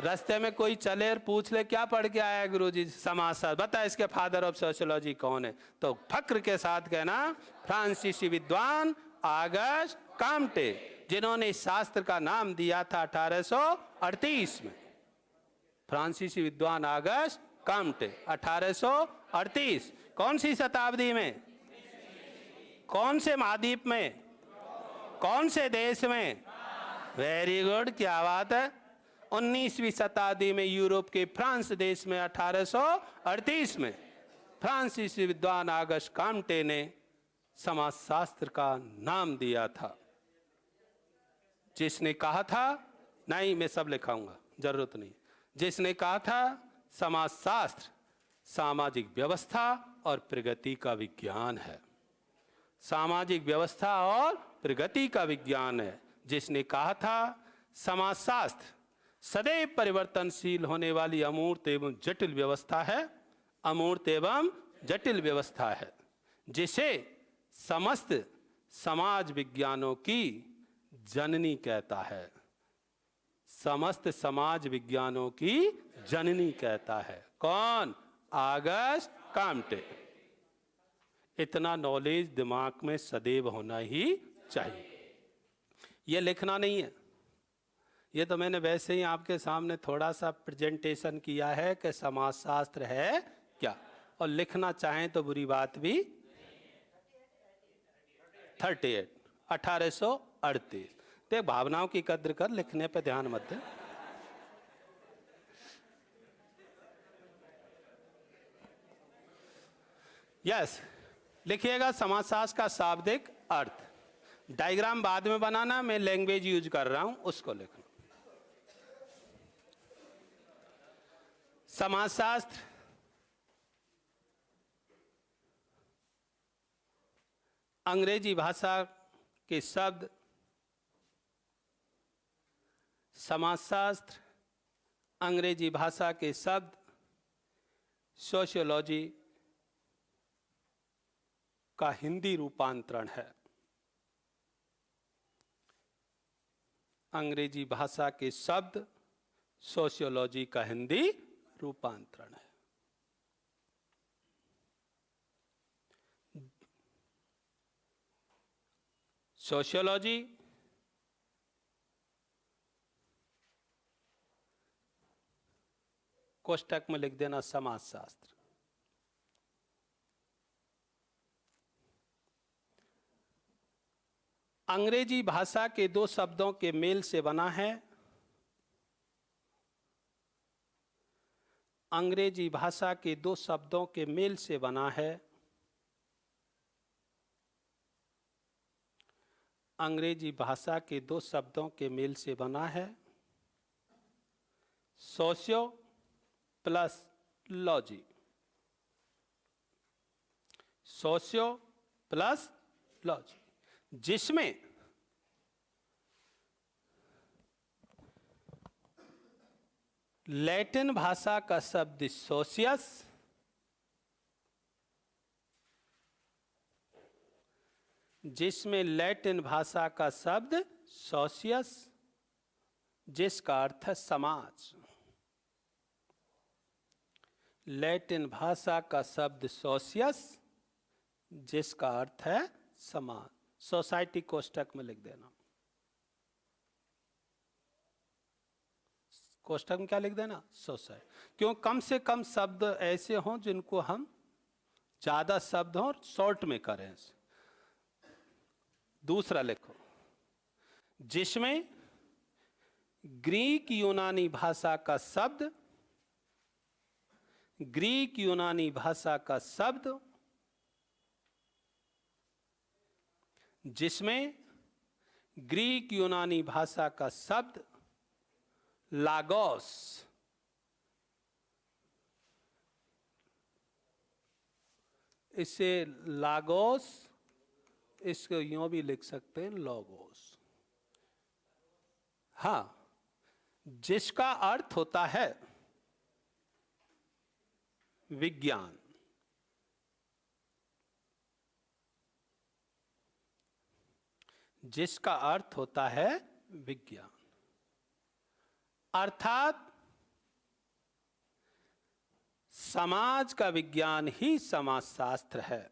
रास्ते में कोई चले और पूछ ले क्या पढ़ के आया गुरुजी? समाजशास्त्र। बता इसके फादर ऑफ सोशियोलॉजी कौन है? तो फक्र के साथ कहना फ्रांसीसी विद्वान आगस्ट काम्टे, जिन्होंने इस शास्त्र का नाम दिया था 1838 में। फ्रांसीसी विद्वान आगस्ट काम्टे 1838। कौन सी शताब्दी में? कौन से महाद्वीप में? कौन से देश में? वेरी गुड, क्या बात है। 19वीं शताब्दी में यूरोप के फ्रांस देश में 1838 में फ्रांसीसी विद्वान आगस्ट काम्टे ने समाजशास्त्र का नाम दिया था। जिसने कहा था, नहीं मैं सब लिखाऊंगा, जरूरत नहीं, जिसने कहा था समाजशास्त्र सामाजिक व्यवस्था और प्रगति का विज्ञान है। सामाजिक व्यवस्था और प्रगति का विज्ञान है। जिसने कहा था समाजशास्त्र सदैव परिवर्तनशील होने वाली अमूर्त एवं जटिल व्यवस्था है, अमूर्त एवं जटिल व्यवस्था है, जिसे समस्त समाज विज्ञानों की जननी कहता है। समस्त समाज विज्ञानों की जननी कहता है। कौन? August Comte. इतना नॉलेज दिमाग में सदैव होना ही चाहिए। ये लिखना नहीं है, ये तो मैंने वैसे ही आपके सामने थोड़ा सा प्रेजेंटेशन किया है कि समाजशास्त्र है क्या, और लिखना चाहें तो बुरी बात भी। 1838। देख, भावनाओं की कद्र कर, लिखने पे ध्यान मत दे। यस, लिखिएगा समाजशास्त्र का शाब्दिक अर्थ। डायग्राम बाद में बनाना, मैं लैंग्वेज यूज कर रहा हूं उसको लिखना। समाजशास्त्र अंग्रेजी भाषा के शब्द, समाजशास्त्र अंग्रेजी भाषा के शब्द सोशियोलॉजी का हिंदी रूपांतरण है। अंग्रेजी भाषा के शब्द सोशियोलॉजी का हिंदी रूपांतरण है। सोशियोलॉजी कोष्टक में लिख देना समाजशास्त्र। अंग्रेजी भाषा के दो शब्दों के मेल से बना है। अंग्रेजी भाषा के दो शब्दों के मेल से बना है। अंग्रेजी भाषा के दो शब्दों के मेल से बना है। Socio plus logy. Socio plus logy, जिसमें लैटिन भाषा का शब्द सोशियस, जिसमें लैटिन भाषा का शब्द सोशियस, जिसका अर्थ है समाज। लैटिन भाषा का शब्द सोशियस, जिसका अर्थ है समाज। सोसाइटी कोष्टक में लिख देना, कोष्टक में क्या लिख देना? सोसाइटी। क्यों? कम से कम शब्द ऐसे हों जिनको हम, ज्यादा शब्द हों और शॉर्ट में करें। दूसरा लिखो, जिसमें ग्रीक यूनानी भाषा का शब्द, ग्रीक यूनानी भाषा का शब्द, जिसमें ग्रीक यूनानी भाषा का शब्द लागोस, इसे लागोस, इसको यूं भी लिख सकते हैं लोगोस। हाँ, जिसका अर्थ होता है विज्ञान, जिसका अर्थ होता है विज्ञान, अर्थात समाज का विज्ञान ही समाजशास्त्र है।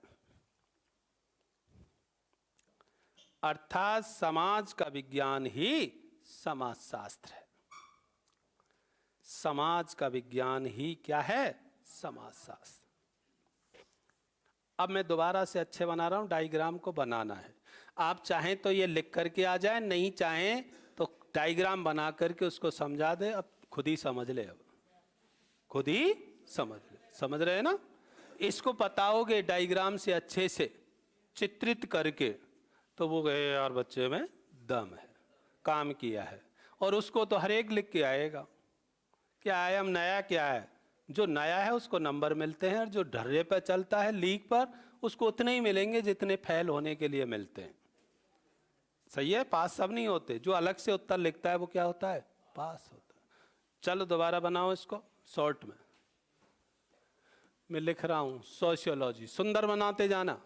अर्थात समाज का विज्ञान ही समाजशास्त्र है। समाज का विज्ञान ही क्या है? समाजशास्त्र। अब मैं दोबारा से अच्छे बना रहा हूं, डायग्राम को बनाना है। आप चाहें तो ये लिख करके आ जाए, नहीं चाहें तो डायग्राम बना करके उसको समझा दे। अब खुद ही समझ ले, अब खुद ही समझ ले। समझ रहे हैं ना? इसको बताओगे डायग्राम से अच्छे से चित्रित करके, तो वो गए यार बच्चे में दम है, काम किया है। और उसको तो हर एक लिख के आएगा। क्या है? हम नया क्या है? जो नया है उसको नंबर मिलते हैं, और जो ढर्रे पर चलता है लीक पर, उसको उतने ही मिलेंगे जितने फेल होने के लिए मिलते हैं। सही है? पास सब नहीं होते। जो अलग से उत्तर लिखता है वो क्या होता है? पास होता है। चलो दोबारा बनाओ इसको शॉर्ट में। मैं लिख रहा हूं सोशियोलॉजी, सुंदर बनाते जाना।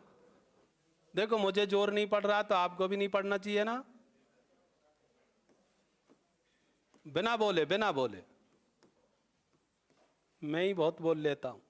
देखो मुझे जोर नहीं पड़ रहा तो आपको भी नहीं पड़ना चाहिए ना। बिना बोले, बिना बोले। मैं ही बहुत बोल लेता हूं।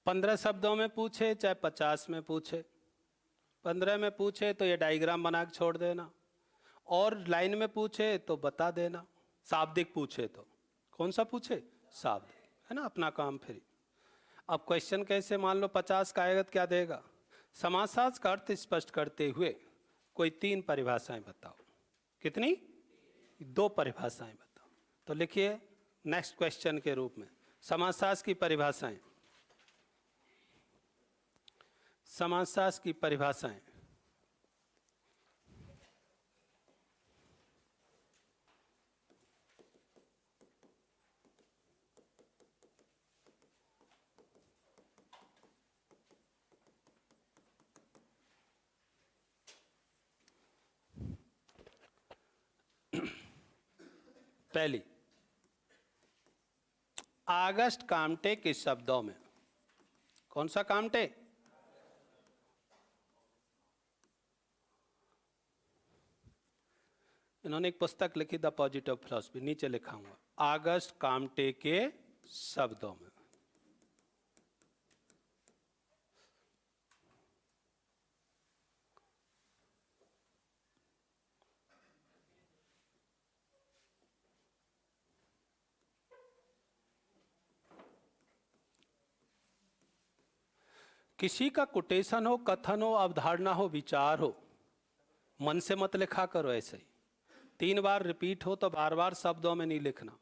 पंद्रह शब्दों में पूछे चाहे 50 में पूछे, 15 में पूछे तो ये डायग्राम बना के छोड़ देना, और लाइन में पूछे तो बता देना। शाब्दिक पूछे तो कौन सा पूछे? शाब्दिक, है ना? अपना काम फ्री। अब क्वेश्चन कैसे? मान लो 50 का आएगा तो क्या देगा? समासास का अर्थ स्पष्ट करते हुए कोई 3 परिभाषाएं बताओ। कितनी? 2 परिभाषाएं बताओ। तो लिखिए नेक्स्ट क्वेश्चन के रूप में समासास की परिभाषाएं। समासास की परिभाषाएं। पहली, आगस्ट काम्टे के शब्दों में कौन सा कामटे? इन्होंने एक पुस्तक लिखी द पॉजिटिव फिलॉसफी, नीचे लिखा हुआ आगस्ट कामटे के शब्दों में। किसी का कोटेशन हो, कथन हो, अवधारणा हो, विचार हो, मन से मत लिखा करो ऐसे ही। 3 बार रिपीट हो तो बार बार शब्दों में नहीं लिखना।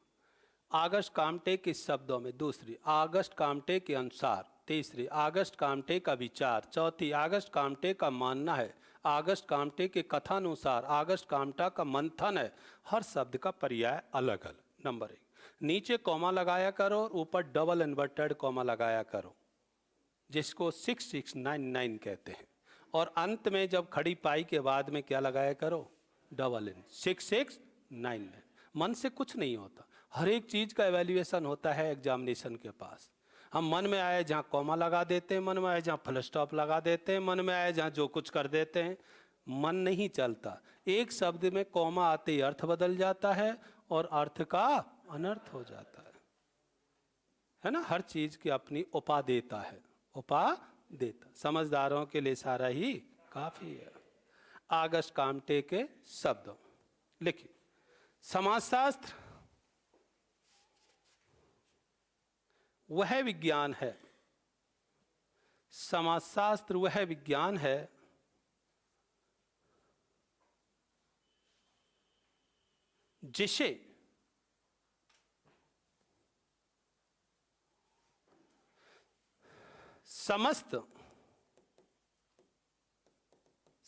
आगस्ट कामटे के शब्दों में, दूसरी आगस्ट कामटे के अनुसार, तीसरी आगस्ट कामटे का विचार, चौथी आगस्ट कामटे का मानना है, आगस्ट कामटे के कथानुसार आगस्ट कामटा का मंथन है। हर शब्द का पर्याय अलग अलग। नंबर 1, नीचे कॉमा लगाया करो और ऊपर डबल इन्वर्टेड कॉमा लगाया करो, जिसको 6699 कहते हैं। और अंत में जब खड़ी पाई के बाद में क्या लगाया करो? Double in, 6699। मन से कुछ नहीं होता, हर एक चीज का एवेल्युएशन होता है एग्जामिनेशन के पास। हम मन में आए जहाँ कॉमा लगा देते हैं, मन में आए जहाँ फुल स्टॉप लगा देते हैं, मन में आए जहाँ जो कुछ कर देते हैं। मन नहीं चलता। एक शब्द में कॉमा आते ही अर्थ बदल जाता है और अर्थ का अनर्थ हो जाता है ना। हर चीज की अपनी उपा देता है, उपा देता। समझदारों के लिए सारा ही काफी है। आगस्ट कामटे के शब्दों लिखिए, समाजशास्त्र वह विज्ञान है, समाजशास्त्र वह विज्ञान है जिसे समस्त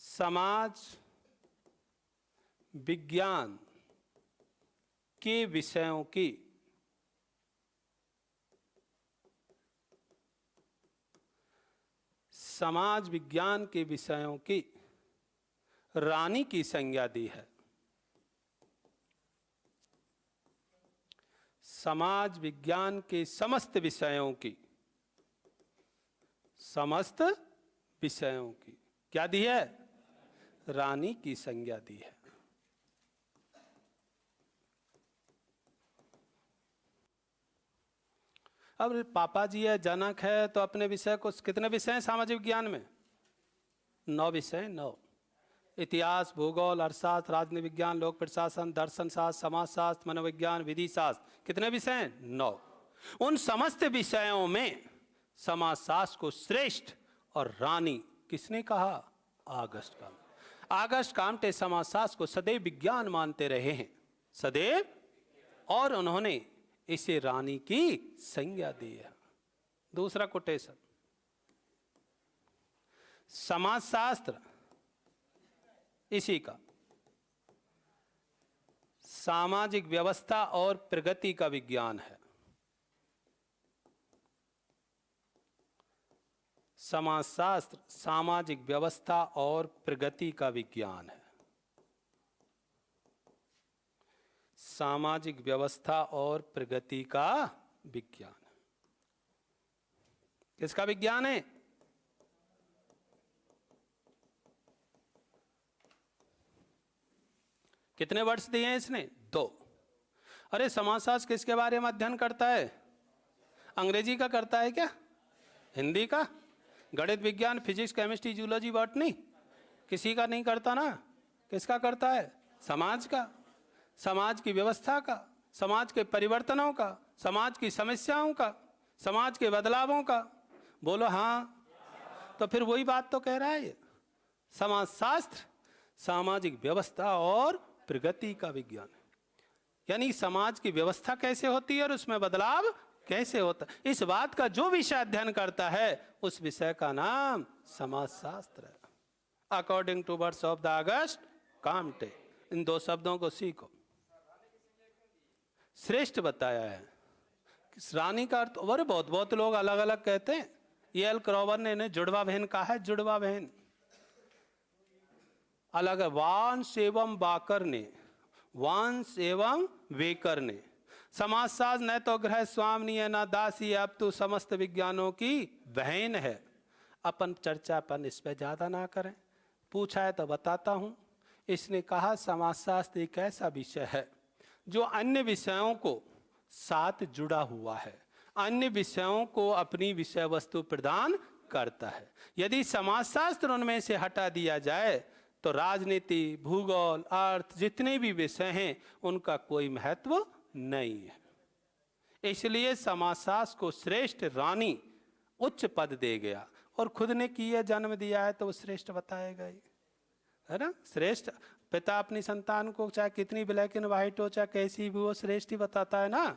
समाज विज्ञान के विषयों की समाज विज्ञान के विषयों की रानी की संज्ञा दी है। समाज विज्ञान के समस्त विषयों की, समस्त विषयों की क्या दी है? रानी की संज्ञा दी है। अब पापा जी है, जनक है, तो अपने विषय को, कितने विषय हैं सामाजिक विज्ञान में? 9 विषय, 9। इतिहास, भूगोल, अर्थशास्त्र, राजनीति विज्ञान, लोक प्रशासन, दर्शन शास्त्र, समाजशास्त्र, मनोविज्ञान, विधि शास्त्र। कितने विषय हैं? 9। उन समस्त विषयों में समाजशास्त्र को श्रेष्ठ और रानी किसने कहा? आगस्ट कामटे। आगस्ट कामटे समाजशास्त्र को सदैव विज्ञान मानते रहे हैं, सदैव, और उन्होंने इसे रानी की संज्ञा दी है। दूसरा कोटेशन, समाजशास्त्र इसी का सामाजिक व्यवस्था और प्रगति का विज्ञान है। समाजशास्त्र सामाजिक व्यवस्था और प्रगति का विज्ञान है। सामाजिक व्यवस्था और प्रगति का विज्ञान। किसका विज्ञान है? कितने वर्ष दिए हैं इसने? 2। अरे समाजशास्त्र किसके बारे में अध्ययन करता है? अंग्रेजी का करता है क्या? हिंदी का? गणित, विज्ञान, फिजिक्स, केमिस्ट्री, जूलॉजी, बॉटनी किसी का नहीं करता ना। किसका करता है? समाज का, समाज की व्यवस्था का, समाज के परिवर्तनों का, समाज की समस्याओं का, समाज के बदलावों का। बोलो हाँ। तो फिर वही बात तो कह रहा है ये। समाजशास्त्र सामाजिक व्यवस्था और प्रगति का विज्ञान है। यानी समाज की व्यवस्था कैसे होती है और उसमें बदलाव कैसे होता है, इस बात का जो विषय अध्ययन करता है उस विषय का नाम समाजशास्त्र है। According to words of the Auguste Comte. इन 2 शब्दों को सीखो। श्रेष्ठ बताया है। रानी का अर्थ, और बहुत लोग अलग अलग कहते हैं। ये एल क्रॉवर ने इन्हें जुड़वा बहन कहा है। जुड़वा बहन अलग है। वांस एवं बाकर ने, वांस एवं वेकर ने। समाजशास्त्र न तो ग्रह स्वामिनी है, न दासी है, अब तो समस्त विज्ञानों की बहन है। अपन चर्चापन इस पे ज़्यादा ना करें, पूछा है तो बताता हूँ। इसने कहा समाजशास्त्र एक ऐसा विषय है जो अन्य विषयों को साथ जुड़ा हुआ है, अन्य विषयों को अपनी विषय वस्तु प्रदान करता है। यदि समाजशास्त्र उनमें से हटा दिया जाए तो राजनीति, भूगोल, अर्थ जितने भी विषय हैं उनका कोई महत्व नहीं है। इसलिए समाजशास्त्र को श्रेष्ठ रानी उच्च पद दे गया, और खुद ने किया जन्म दिया है तो वो श्रेष्ठ बताएगा ही, है ना। श्रेष्ठ पिता अपनी संतान को चाहे कितनी ब्लैक एंड व्हाइट हो, चाहे कैसी भी, वो श्रेष्ठ ही बताता है ना।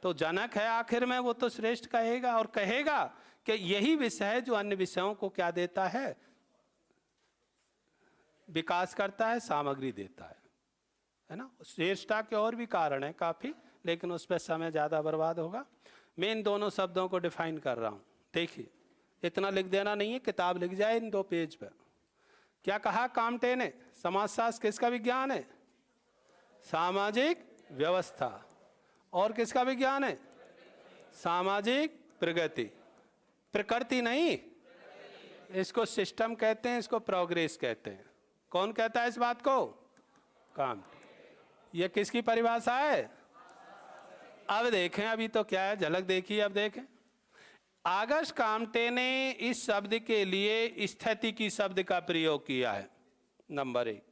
तो जनक है आखिर में, वो तो श्रेष्ठ कहेगा, और कहेगा कि यही विषय है जो अन्य विषयों को क्या देता है, विकास करता है, सामग्री देता है ना। श्रेष्ठता के और भी कारण है काफी, लेकिन उस पर समय ज्यादा बर्बाद होगा। मैं इन दोनों शब्दों को डिफाइन कर रहा हूं। देखिए, इतना लिख देना नहीं है, किताब लिख जाए इन 2 पेज पर। क्या कहा काम्टे ने? समाजशास्त्र किसका विज्ञान है? सामाजिक व्यवस्था। और किसका विज्ञान है? सामाजिक प्रगति। प्रकृति नहीं, इसको सिस्टम कहते हैं, इसको प्रोग्रेस कहते हैं। कौन कहता है इस बात को? काम्टे। ये किसकी परिभाषा है? अब देखें, अभी तो क्या है, झलक देखिए, अब देखें। आगस्ट काम्टे ने इस शब्द के लिए स्थितिकी शब्द का प्रयोग किया है। नंबर 1।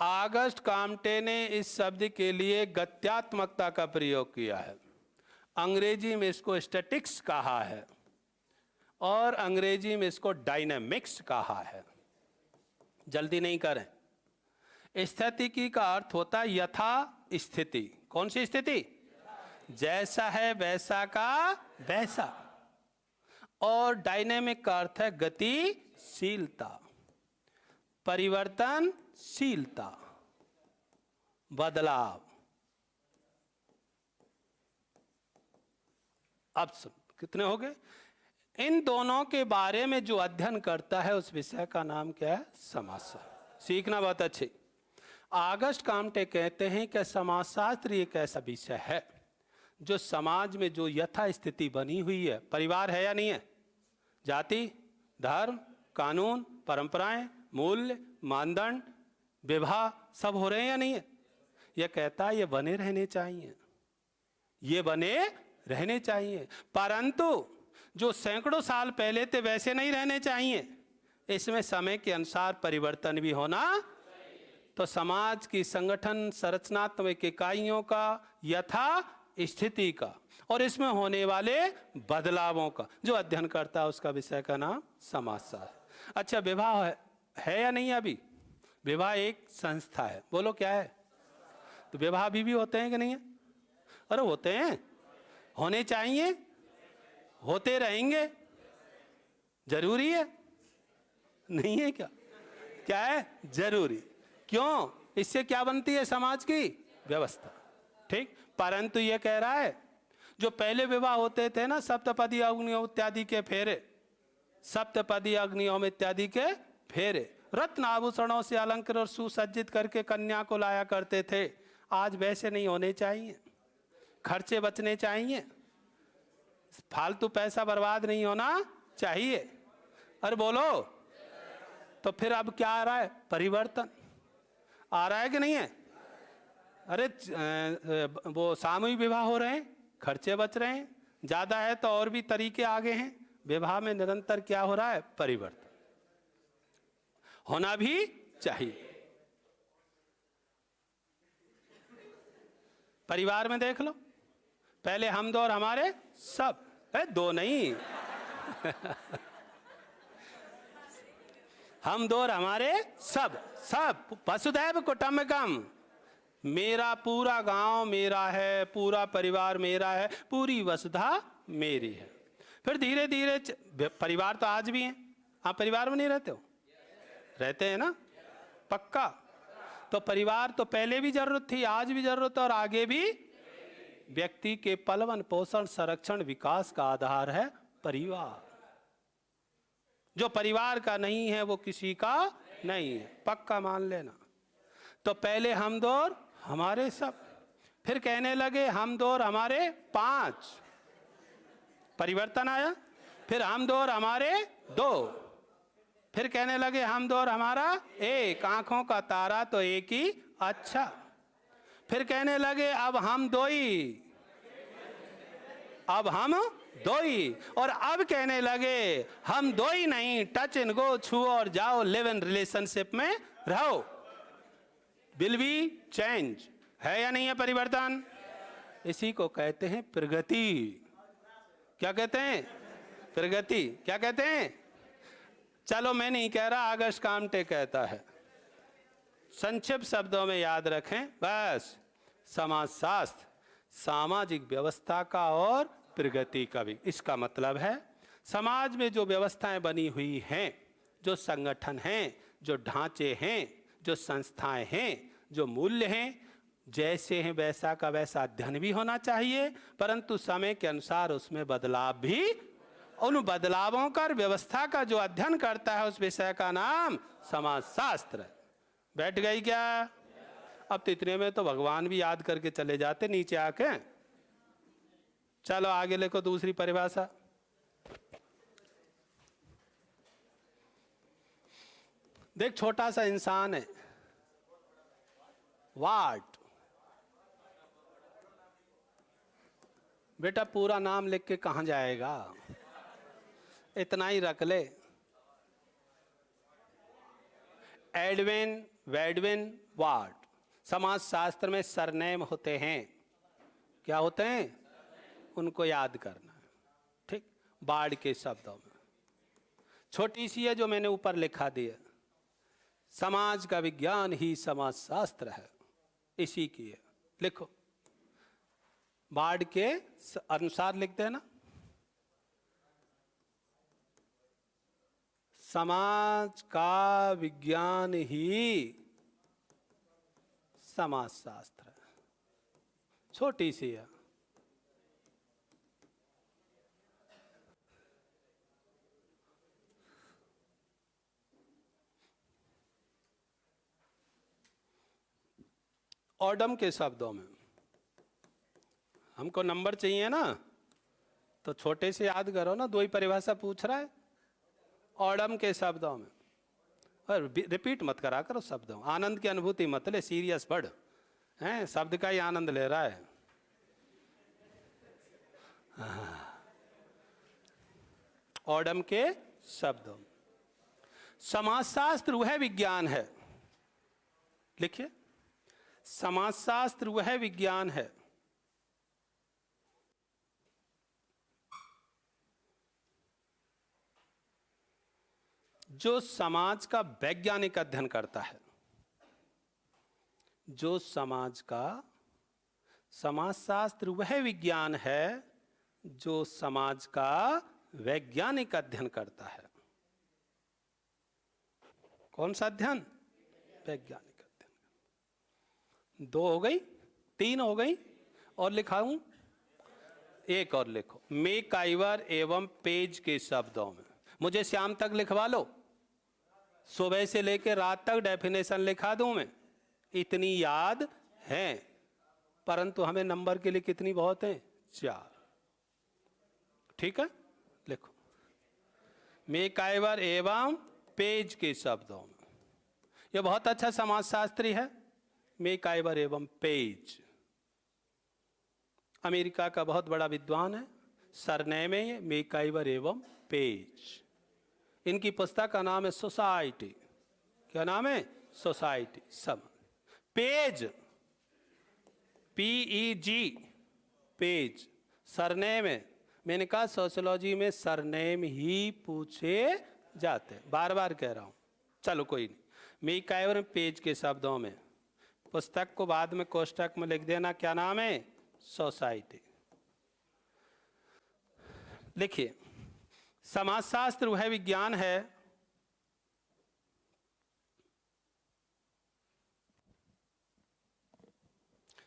आगस्ट काम्टे ने इस शब्द के लिए गत्यात्मकता का प्रयोग किया है। अंग्रेजी में इसको स्टैटिक्स कहा है, और अंग्रेजी में इसको डायनामिक्स कहा है। जल्दी नहीं करें। स्थितिकी का अर्थ होता है यथा स्थिति। कौन सी स्थिति? जैसा है वैसा का वैसा। और डायनेमिक का अर्थ है गतिशीलता, परिवर्तनशीलता, बदलाव। अब कितने हो गए? इन दोनों के बारे में जो अध्ययन करता है उस विषय का नाम क्या है? समाजशास्त्र। सीखना बहुत अच्छे। आगस्ट काम्टे कहते हैं कि समाजशास्त्र एक ऐसा विषय है जो समाज में जो यथा स्थिति बनी हुई है, परिवार है या नहीं है, जाति, धर्म, कानून, परंपराएं, मूल्य, मानदंड, विवाह, सब हो रहे हैं या नहीं है, यह कहता है ये बने रहने चाहिए, ये बने रहने चाहिए। परंतु जो सैकड़ों साल पहले थे वैसे नहीं रहने चाहिए, इसमें समय के अनुसार परिवर्तन भी होना। तो समाज की संगठन संरचनात्मक इकाइयों का, यथा स्थिति का, और इसमें होने वाले बदलावों का जो अध्ययन करता है उसका विषय का नाम समाजशास्त्र। अच्छा, विवाह है या नहीं? अभी विवाह एक संस्था है। बोलो क्या है? तो विवाह भी होते हैं कि नहीं है? अरे होते हैं, होने चाहिए, होते रहेंगे, जरूरी है नहीं है क्या? क्या है? जरूरी। क्यों? इससे क्या बनती है? समाज की व्यवस्था। ठीक। परंतु ये कह रहा है जो पहले विवाह होते थे ना, सप्तपदी अग्नियों इत्यादि के फेरे, सप्तपदी अग्नियों इत्यादि के फेरे, रत्न आभूषणों से अलंकृत और सुसज्जित करके कन्या को लाया करते थे। आज वैसे नहीं होने चाहिए, खर्चे बचने चाहिए, फालतू पैसा बर्बाद नहीं होना चाहिए। अरे बोलो, तो फिर अब क्या आ रहा है? परिवर्तन आ रहा है कि नहीं है? अरे वो सामूहिक विवाह हो रहे हैं, खर्चे बच रहे हैं, ज्यादा है तो और भी तरीके आगे हैं। विवाह में निरंतर क्या हो रहा है? परिवर्तन होना भी चाहिए। परिवार में देख लो, पहले हम दो और हमारे सब, है दो नहीं हम दो और हमारे सब, सब वसुधैव कुटुंबकम। मेरा पूरा गांव मेरा है, पूरा परिवार मेरा है, पूरी वसुधा मेरी है। फिर धीरे धीरे परिवार तो आज भी है। आप परिवार में नहीं रहते हो? रहते हैं ना? पक्का। तो परिवार तो पहले भी जरूरत थी, आज भी जरूरत है और आगे भी। व्यक्ति के पलवन पोषण संरक्षण विकास का आधार है परिवार। जो परिवार का नहीं है वो किसी का नहीं है, पक्का मान लेना। तो पहले हम दो और हमारे सब, फिर कहने लगे हम दो और हमारे पांच, परिवर्तन आया। फिर हम दो और हमारे दो। फिर कहने लगे हम दो और हमारा एक, आंखों का तारा तो एक ही अच्छा। फिर कहने लगे अब हम दो ही, अब हम दो ही। और अब कहने लगे हम दो ही नहीं, टच एंड गो, छुओ और जाओ, लिव इन रिलेशनशिप में रहो। विल बी चेंज, है या नहीं है परिवर्तन? इसी को कहते हैं प्रगति। क्या कहते हैं? प्रगति। क्या कहते हैं? चलो मैं नहीं कह रहा, आगस्ट कामटे कहता है। संक्षिप्त शब्दों में याद रखें बस, समाजशास्त्र सामाजिक व्यवस्था का और प्रगति का भी। इसका मतलब है समाज में जो व्यवस्थाएं बनी हुई हैं, जो संगठन हैं, जो ढांचे हैं, जो संस्थाएं हैं, जो मूल्य हैं, जैसे हैं वैसा का वैसा अध्ययन भी होना चाहिए, परंतु समय के अनुसार उसमें बदलाव भी। उन बदलावों का व्यवस्था का जो अध्ययन करता है उस विषय का नाम समाजशास्त्र। बैठ गई क्या? अब तो इतने में तो भगवान भी याद करके चले जाते नीचे आके। चलो आगे लिखो दूसरी परिभाषा। देख छोटा सा इंसान है, वाट। बेटा पूरा नाम लिख के कहां जाएगा, इतना ही रख ले। एडविन, वेडविन, वाट। समाजशास्त्र में सरनेम होते हैं। क्या होते हैं? उनको याद करना है, ठीक। बाढ़ के शब्दों में छोटी सी है जो मैंने ऊपर लिखा दिया, समाज का विज्ञान ही समाजशास्त्र है, इसी की है। लिखो, बाढ़ के अनुसार लिख देना, समाज का विज्ञान ही समाजशास्त्र है। छोटी सी है। ऑडम के शब्दों में, हमको नंबर चाहिए ना, तो छोटे से याद करो ना, दो ही परिभाषा पूछ रहा है। ऑडम के शब्दों में, और रिपीट मत करा करो शब्दों, आनंद की अनुभूति मत ले, सीरियस पढ़ हैं, शब्द का ही आनंद ले रहा है। ऑडम के शब्दों, समाजशास्त्र वह विज्ञान है, लिखिए, समाजशास्त्र वह विज्ञान है जो समाज का वैज्ञानिक अध्ययन करता है। जो समाज का, समाजशास्त्र वह विज्ञान है जो समाज का वैज्ञानिक अध्ययन करता है। कौन सा अध्ययन? वैज्ञानिक अध्ययन। दो हो गई, तीन हो गई, और लिखाऊं एक और लिखो, मेकाइवर एवं पेज के शब्दों में। मुझे शाम तक लिखवा लो, सुबह से लेकर रात तक डेफिनेशन लिखा दूं मैं, इतनी याद है। परंतु हमें नंबर के लिए कितनी बहुत है? 4। ठीक है, लिखो, मेकाइवर एवं पेज के शब्दों में। यह बहुत अच्छा समाजशास्त्री है, मेकाइवर एवं पेज। अमेरिका का बहुत बड़ा विद्वान है, सरनेम है ये मेकाइवर एवं पेज। इनकी पुस्तक का नाम है सोसाइटी। क्या नाम है? सोसाइटी। सब पेज, PEG, पेज सरनेम है। मैंने कहा सोशियोलॉजी में सरनेम ही पूछे जाते हैं, बार बार कह रहा हूं। चलो कोई नहीं, मेकाइवर पेज के शब्दों में, पुस्तक को बाद में कोष्टक में लिख देना, क्या नाम है? सोसाइटी। लिखिए, समाजशास्त्र वह विज्ञान है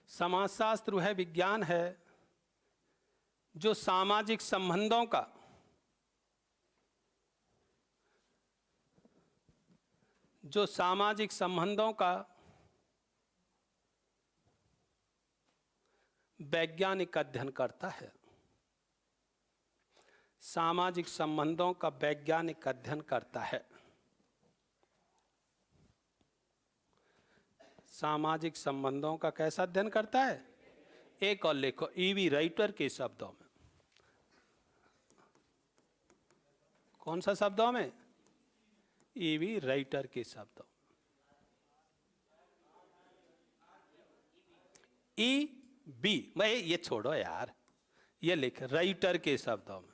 समाजशास्त्र वह विज्ञान है जो सामाजिक संबंधों का वैज्ञानिक अध्ययन करता है। सामाजिक संबंधों का वैज्ञानिक अध्ययन करता है। सामाजिक संबंधों का कैसा अध्ययन करता है? एक और लिखो, ईवी राइटर के शब्दों में। कौन सा शब्दों में? ईवी राइटर के शब्दों। ई बी, मैं ये छोड़ो यार, ये लिख राइटर के शब्दों में।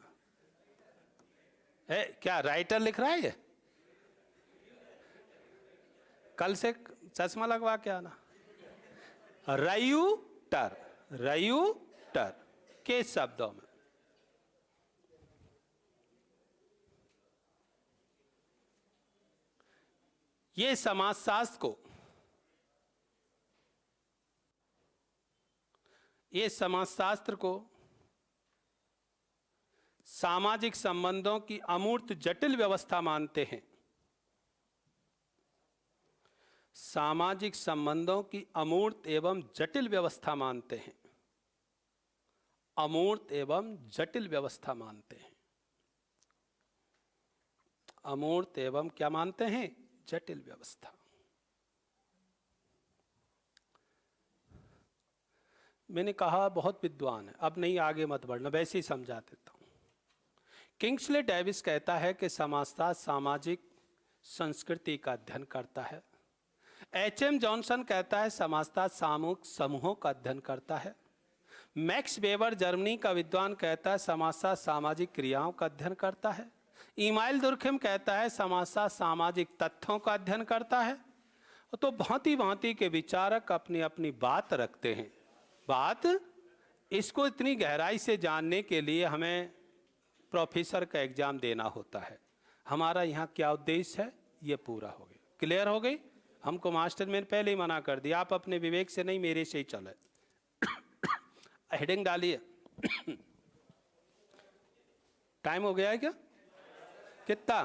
क्या राइटर लिख रहा है ये? कल से चश्मा लगवा के आना। रायूटर, रायूटर के शब्दों में। ये समाजशास्त्र को, ये समाजशास्त्र को सामाजिक संबंधों की अमूर्त जटिल व्यवस्था मानते हैं। सामाजिक संबंधों की अमूर्त एवं जटिल व्यवस्था मानते हैं। अमूर्त एवं जटिल व्यवस्था मानते हैं। अमूर्त एवं क्या मानते हैं? जटिल व्यवस्था। मैंने कहा बहुत विद्वान है, अब नहीं आगे मत बढ़ना, वैसे ही समझा देता हूं। किंग्सले डेविस कहता है कि समाजशास्त्र सामाजिक संस्कृति का अध्ययन करता है। एच.एम. जॉनसन कहता है समाजशास्त्र सामूहिक समूहों का अध्ययन करता है। मैक्स वेबर जर्मनी का विद्वान कहता है समाजशास्त्र सामाजिक क्रियाओं का अध्ययन करता है। इमाइल दुर्खिम कहता है समाजशास्त्र सामाजिक तथ्यों का अध्ययन करता है। तो भांति भांति के विचारक अपनी अपनी बात रखते हैं। बात, इसको इतनी गहराई से जानने के लिए हमें प्रोफेसर का एग्जाम देना होता है। हमारा यहाँ क्या उद्देश्य है, ये पूरा हो गया। क्लियर हो गई? हमको मास्टर मैंने पहले ही मना कर दिया, आप अपने विवेक से नहीं, मेरे से ही चले। हेडिंग डालिए। टाइम हो गया है क्या? कितना?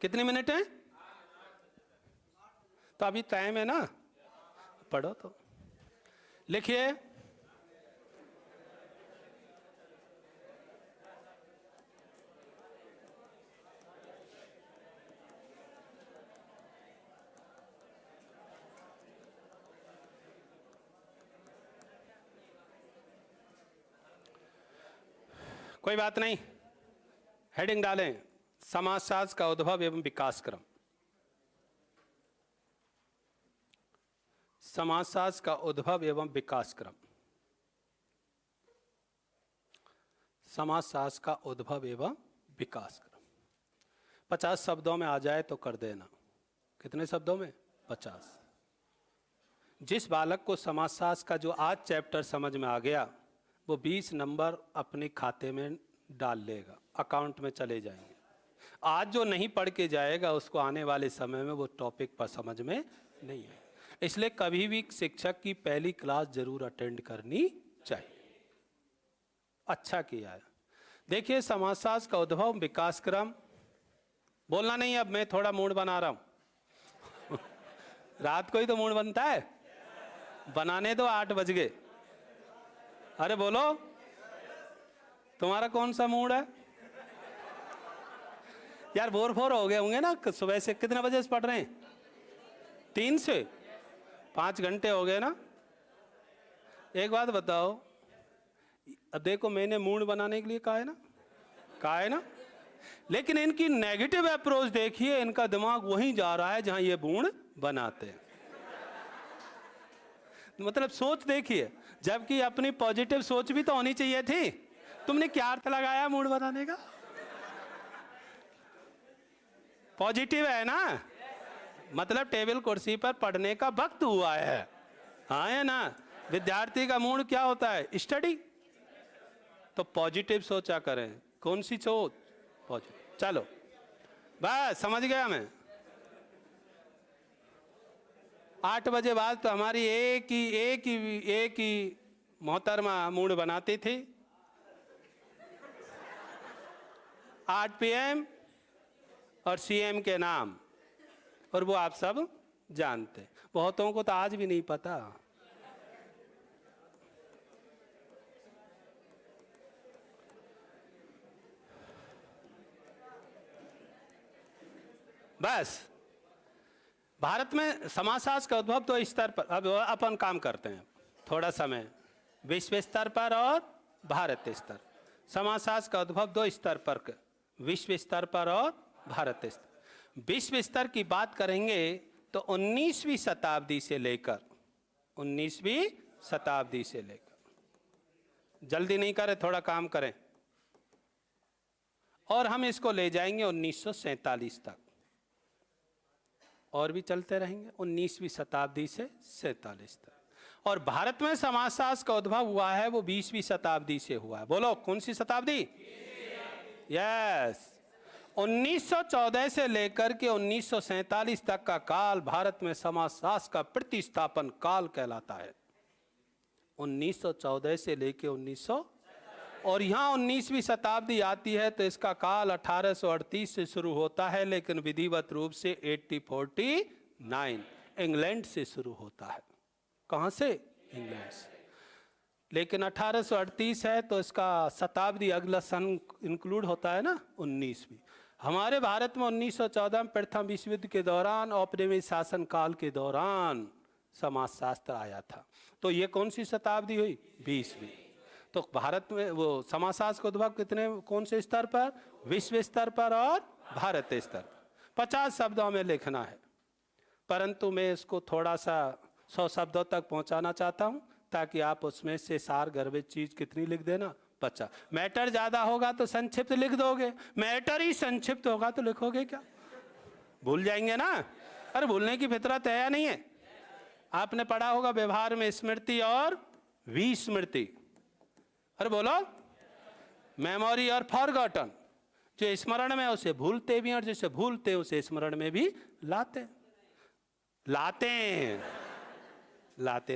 कितने मिनट हैं? तो अभी टाइम है ना, पढ़ो तो। लिखिए, कोई बात नहीं, हेडिंग डालें, समाजशास्त्र का उद्भव एवं विकास क्रम। समाजशास्त्र का उद्भव एवं विकास क्रम। समाजशास्त्र का उद्भव एवं विकास क्रम 50 शब्दों में आ जाए तो कर देना। कितने शब्दों में? 50। जिस बालक को समाजशास्त्र का जो आज चैप्टर समझ में आ गया, वो 20 नंबर अपने खाते में डाल लेगा, अकाउंट में चले जाएंगे। आज जो नहीं पढ़ के जाएगा उसको आने वाले समय में वो टॉपिक पर समझ में नहीं है। इसलिए कभी भी शिक्षक की पहली क्लास जरूर अटेंड करनी चाहिए। अच्छा किया है। देखिए, समाजशास्त्र का उद्भव विकास क्रम, बोलना नहीं, अब मैं थोड़ा मूड बना रहा हूं। रात को ही तो मूड बनता है, बनाने दो, 8 बज गए। अरे बोलो, तुम्हारा कौन सा मूड है यार? बोर हो गए होंगे ना सुबह से। कितने बजे से पढ़ रहे हैं? 3 से 5 घंटे हो गए ना। एक बात बताओ, अब देखो मैंने मूड बनाने के लिए कहा है ना, लेकिन इनकी नेगेटिव अप्रोच देखिए, इनका दिमाग वहीं जा रहा है जहां ये मूड बनाते हैं। मतलब सोच देखिए, जबकि अपनी पॉजिटिव सोच भी तो होनी चाहिए थी। तुमने क्या अर्थ लगाया मूड बनाने का? पॉजिटिव है ना, मतलब टेबल कुर्सी पर पढ़ने का वक्त हुआ है। हाँ है ना? विद्यार्थी का मूड क्या होता है? स्टडी। तो पॉजिटिव सोचा करें। कौन सी सोच? पॉजिटिव। चलो बस समझ गया मैं। 8 बजे बाद तो हमारी एक ही मोहतरमा मूड बनाती थी। 8 PM और CM के नाम, और वो आप सब जानते। बहुतों को तो आज भी नहीं पता। बस भारत में समाजशास्त्र का उद्भव दो स्तर पर, अब अपन काम करते हैं थोड़ा समय, विश्व स्तर पर और भारत स्तर। समाजशास्त्र का उद्भव दो स्तर पर, विश्व स्तर पर और भारत स्तर। विश्व स्तर की बात करेंगे तो 19वीं शताब्दी से लेकर, 19वीं शताब्दी से लेकर, जल्दी नहीं करें, थोड़ा काम करें, और हम इसको ले जाएंगे 1947 तक, और भी चलते रहेंगे 19वीं शताब्दी से 47 तक। और भारत में समाजशास्त्र का उद्भव हुआ है वो 20वीं शताब्दी से हुआ है। बोलो कौन सी शताब्दी? यस, 1914 से लेकर के 1947 तक का काल भारत में समाजशास्त्र का प्रतिस्थापन काल कहलाता है। 1914 से लेकर 1900, और यहाँ 19वीं शताब्दी आती है तो इसका काल 1838 से शुरू होता है, लेकिन विधिवत रूप से 1849 इंग्लैंड से शुरू होता है। कहाँ से? इंग्लैंड से। लेकिन 1838 है तो इसका शताब्दी अगला सन इंक्लूड होता है ना, 19वीं। हमारे भारत में 1914 में प्रथम विश्व युद्ध के दौरान औपनिवेशिक शासन काल के दौरान समाजशास्त्र आया था। तो ये कौन सी शताब्दी हुई? 20वीं। तो भारत में वो समाजशास्त्र का उद्भव कितने, कौन से स्तर पर? विश्व स्तर पर और भारत स्तर पर। 50 शब्दों में लिखना है, परंतु मैं इसको थोड़ा सा 100 शब्दों तक पहुंचाना चाहता हूं, ताकि आप उसमें से सार गर्भित चीज कितनी लिख देना? 50। मैटर ज्यादा होगा तो संक्षिप्त लिख दोगे, मैटर ही संक्षिप्त होगा तो लिखोगे क्या? भूल जाएंगे ना। अरे भूलने की फितरत है या नहीं है? आपने पढ़ा होगा व्यवहार में स्मृति और विस्मृति। अरे बोलो, मेमोरी और फॉरगॉटन। जो स्मरण में उसे भूलते भी हैं, और जिसे भूलते हैं उसे स्मरण में भी लाते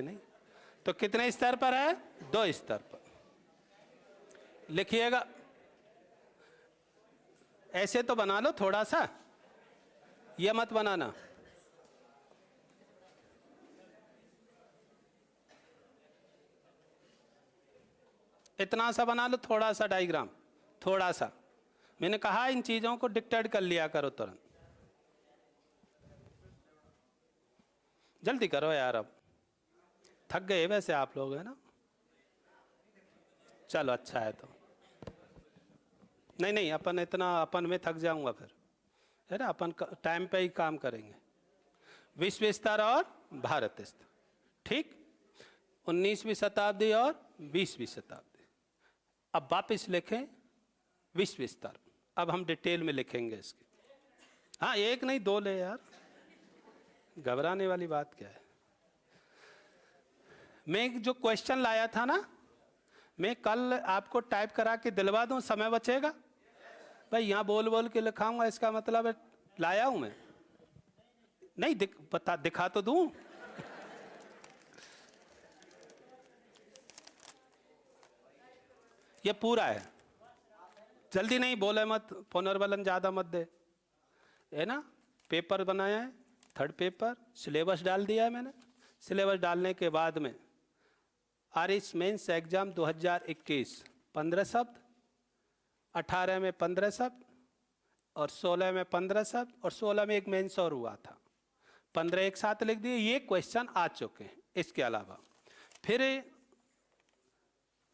नहीं। तो कितने स्तर पर है? 2 स्तर पर। लिखिएगा, ऐसे तो बना लो थोड़ा सा, ये मत बनाना। इतना सा बना लो, थोड़ा सा डायग्राम, थोड़ा सा। मैंने कहा इन चीजों को डिक्टेट कर लिया करो तुरंत। जल्दी करो यार, अब थक गए वैसे आप लोग, है ना? चलो अच्छा है। तो नहीं, अपन में थक जाऊंगा फिर, है ना? अपन टाइम पे ही काम करेंगे। विश्व स्तर और भारत स्तर, ठीक। 19वीं शताब्दी और 20वीं शताब्दी। अब वापस लिखें विश्व स्तर। अब हम डिटेल में लिखेंगे इसके। हाँ, एक नहीं 2 ले यार, घबराने वाली बात क्या है। मैं जो क्वेश्चन लाया था ना, मैं कल आपको टाइप करा के दिलवा दूं, समय बचेगा भाई? यहाँ बोल बोल के लिखाऊंगा, इसका मतलब है लाया हूं मैं। नहीं दिखा तो दूं। ये पूरा है, जल्दी नहीं, बोले मत, पुनर्बलन ज्यादा मत दे, है ना? पेपर बनाया है, 3rd पेपर, सिलेबस डाल दिया है मैंने। सिलेबस डालने के बाद में आरएस मेंस एग्जाम 2021 15 शब्द, 18 में 15 शब्द, और 16 में 15 शब्द, और 16 में एक मेंस और हुआ था, 15 एक साथ लिख दिए। ये क्वेश्चन आ चुके हैं। इसके अलावा फिर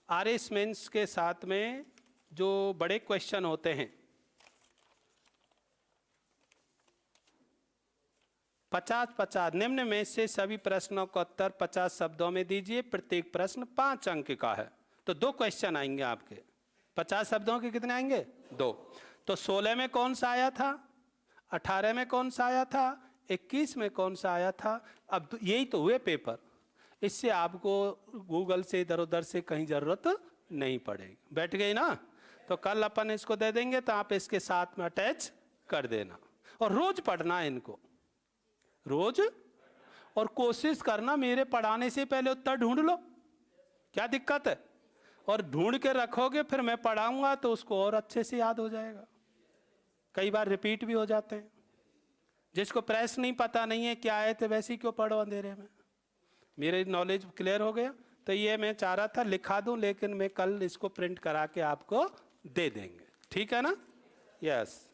आरएस मेंस के साथ में जो बड़े क्वेश्चन होते हैं, 50-50 निम्न में से सभी प्रश्नों का उत्तर 50 शब्दों में दीजिए। प्रत्येक प्रश्न 5 अंक का है। तो 2 क्वेश्चन आएंगे आपके, 50 शब्दों के कितने आएंगे? 2। तो 16 में कौन सा आया था, 18 में कौन सा आया था, 21 में कौन सा आया था? अब यही तो हुए पेपर। इससे आपको गूगल से इधर उधर से कहीं जरूरत नहीं पड़ेगी। बैठ गई ना? तो कल अपन इसको दे देंगे, तो आप इसके साथ में अटैच कर देना, और रोज पढ़ना है इनको, रोज। और कोशिश करना मेरे पढ़ाने से पहले उत्तर ढूंढ लो, क्या दिक्कत है? और ढूंढ के रखोगे, फिर मैं पढ़ाऊंगा तो उसको और अच्छे से याद हो जाएगा। कई बार रिपीट भी हो जाते हैं। जिसको प्रश्न नहीं पता नहीं है क्या आए थे, वैसे ही क्यों पढ़ो अंधेरे में? मेरे नॉलेज क्लियर हो गया। तो ये मैं चाह रहा था लिखा दूं, लेकिन मैं कल इसको प्रिंट करा के आपको दे देंगे, ठीक है ना? यस,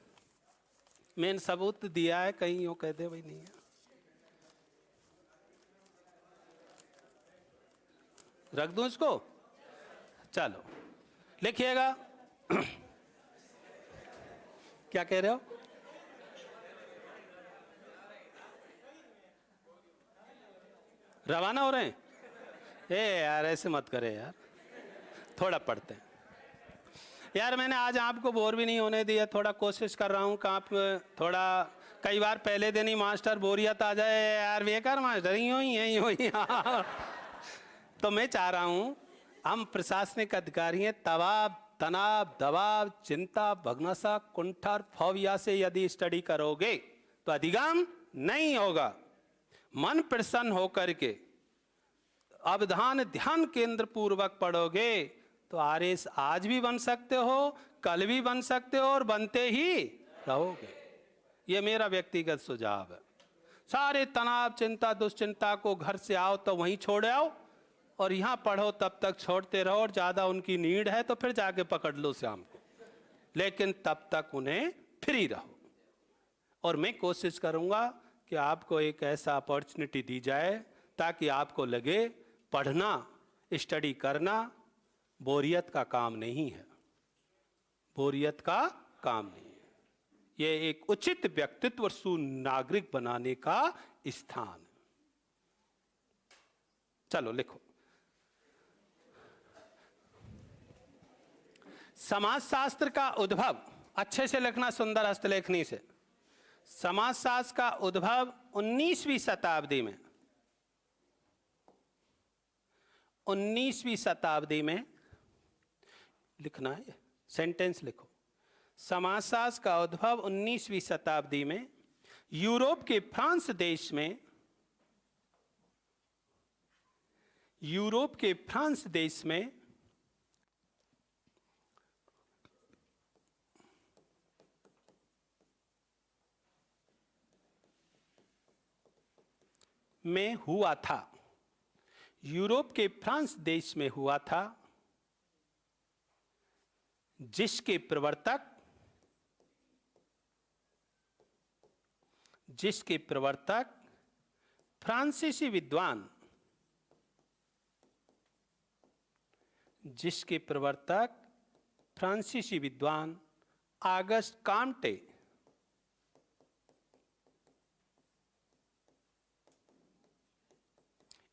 मैंने सबूत दिया है, कहीं यूँ कहते भाई नहीं है। रख दूं इसको? चलो लिखिएगा। क्या कह रहे हो? रवाना हो रहे हैं? ए यार ऐसे मत करे यार, थोड़ा पढ़ते हैं यार। मैंने आज आपको बोर भी नहीं होने दिया, थोड़ा कोशिश कर रहा हूँ कि आप थोड़ा, कई बार पहले दिन ही मास्टर बोरियत आ जाए, यार बेकार मास्टर यूँ ही है यूँ ही। तो मैं चाह रहा हूँ हम प्रशासनिक अधिकारी हैं, तवाब तनाव दबाव चिंता भग्नसा कुंठा फोबिया से यदि स्टडी करोगे तो अधिगम नहीं होगा। मन प्रसन्न होकर के अवधान ध्यान केंद्र पूर्वक पढ़ोगे तो आरएस आज भी बन सकते हो, कल भी बन सकते हो और बनते ही रहोगे। ये मेरा व्यक्तिगत सुझाव है। सारे तनाव चिंता दुश्चिंता को घर से आओ तो वहीं छोड़ आओ, और यहाँ पढ़ो तब तक छोड़ते रहो, और ज़्यादा उनकी नीड है तो फिर जाके पकड़ लो शाम को, लेकिन तब तक उन्हें फ्री रहो। और मैं कोशिश करूँगा कि आपको एक ऐसा अपॉर्चुनिटी दी जाए ताकि आपको लगे पढ़ना स्टडी करना बोरियत का काम नहीं है, बोरियत का काम नहीं है। ये एक उचित व्यक्तित्व और सुनागरिक बनाने का स्थान है। चलो लिखो। समाजशास्त्र का उद्भव, अच्छे से लिखना सुंदर हस्तलेखनी से। समाजशास्त्र का उद्भव 19वीं शताब्दी में, 19वीं शताब्दी में लिखना है, सेंटेंस लिखो। समाजशास्त्र का उद्भव 19वीं शताब्दी में यूरोप के फ्रांस देश में, यूरोप के फ्रांस देश में हुआ था। यूरोप के फ्रांस देश में हुआ था, जिसके प्रवर्तक फ्रांसीसी विद्वान, जिसके प्रवर्तक फ्रांसीसी विद्वान ऑगस्ट काम्टे,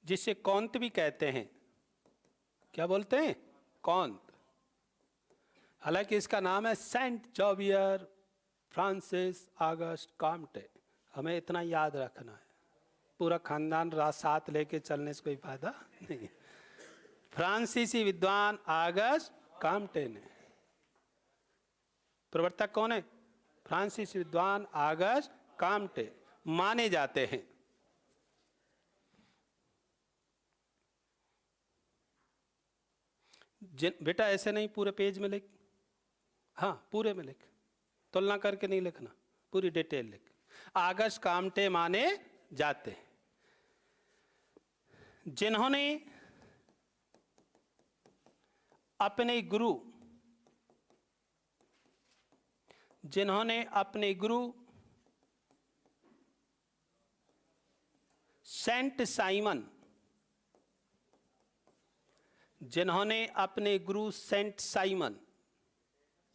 जिसे कॉन्त भी कहते हैं। क्या बोलते हैं? कॉन्त। हालांकि इसका नाम है Saint Xavier Francis August Comte. हमें इतना याद रखना है, पूरा खानदान रात साथ लेके चलने से कोई फायदा नहीं। फ्रांसीसी विद्वान ऑगस्ट काम्टे ने, प्रवर्तक कौन है? फ्रांसीसी विद्वान ऑगस्ट काम्टे माने जाते हैं। बेटा ऐसे नहीं, पूरे पेज में लिख। हाँ पूरे में लिख, तुलना करके नहीं लिखना, पूरी डिटेल लिख। ऑगस्ट काम्टे माने जाते हैं जिन्होंने अपने गुरु सेंट साइमन,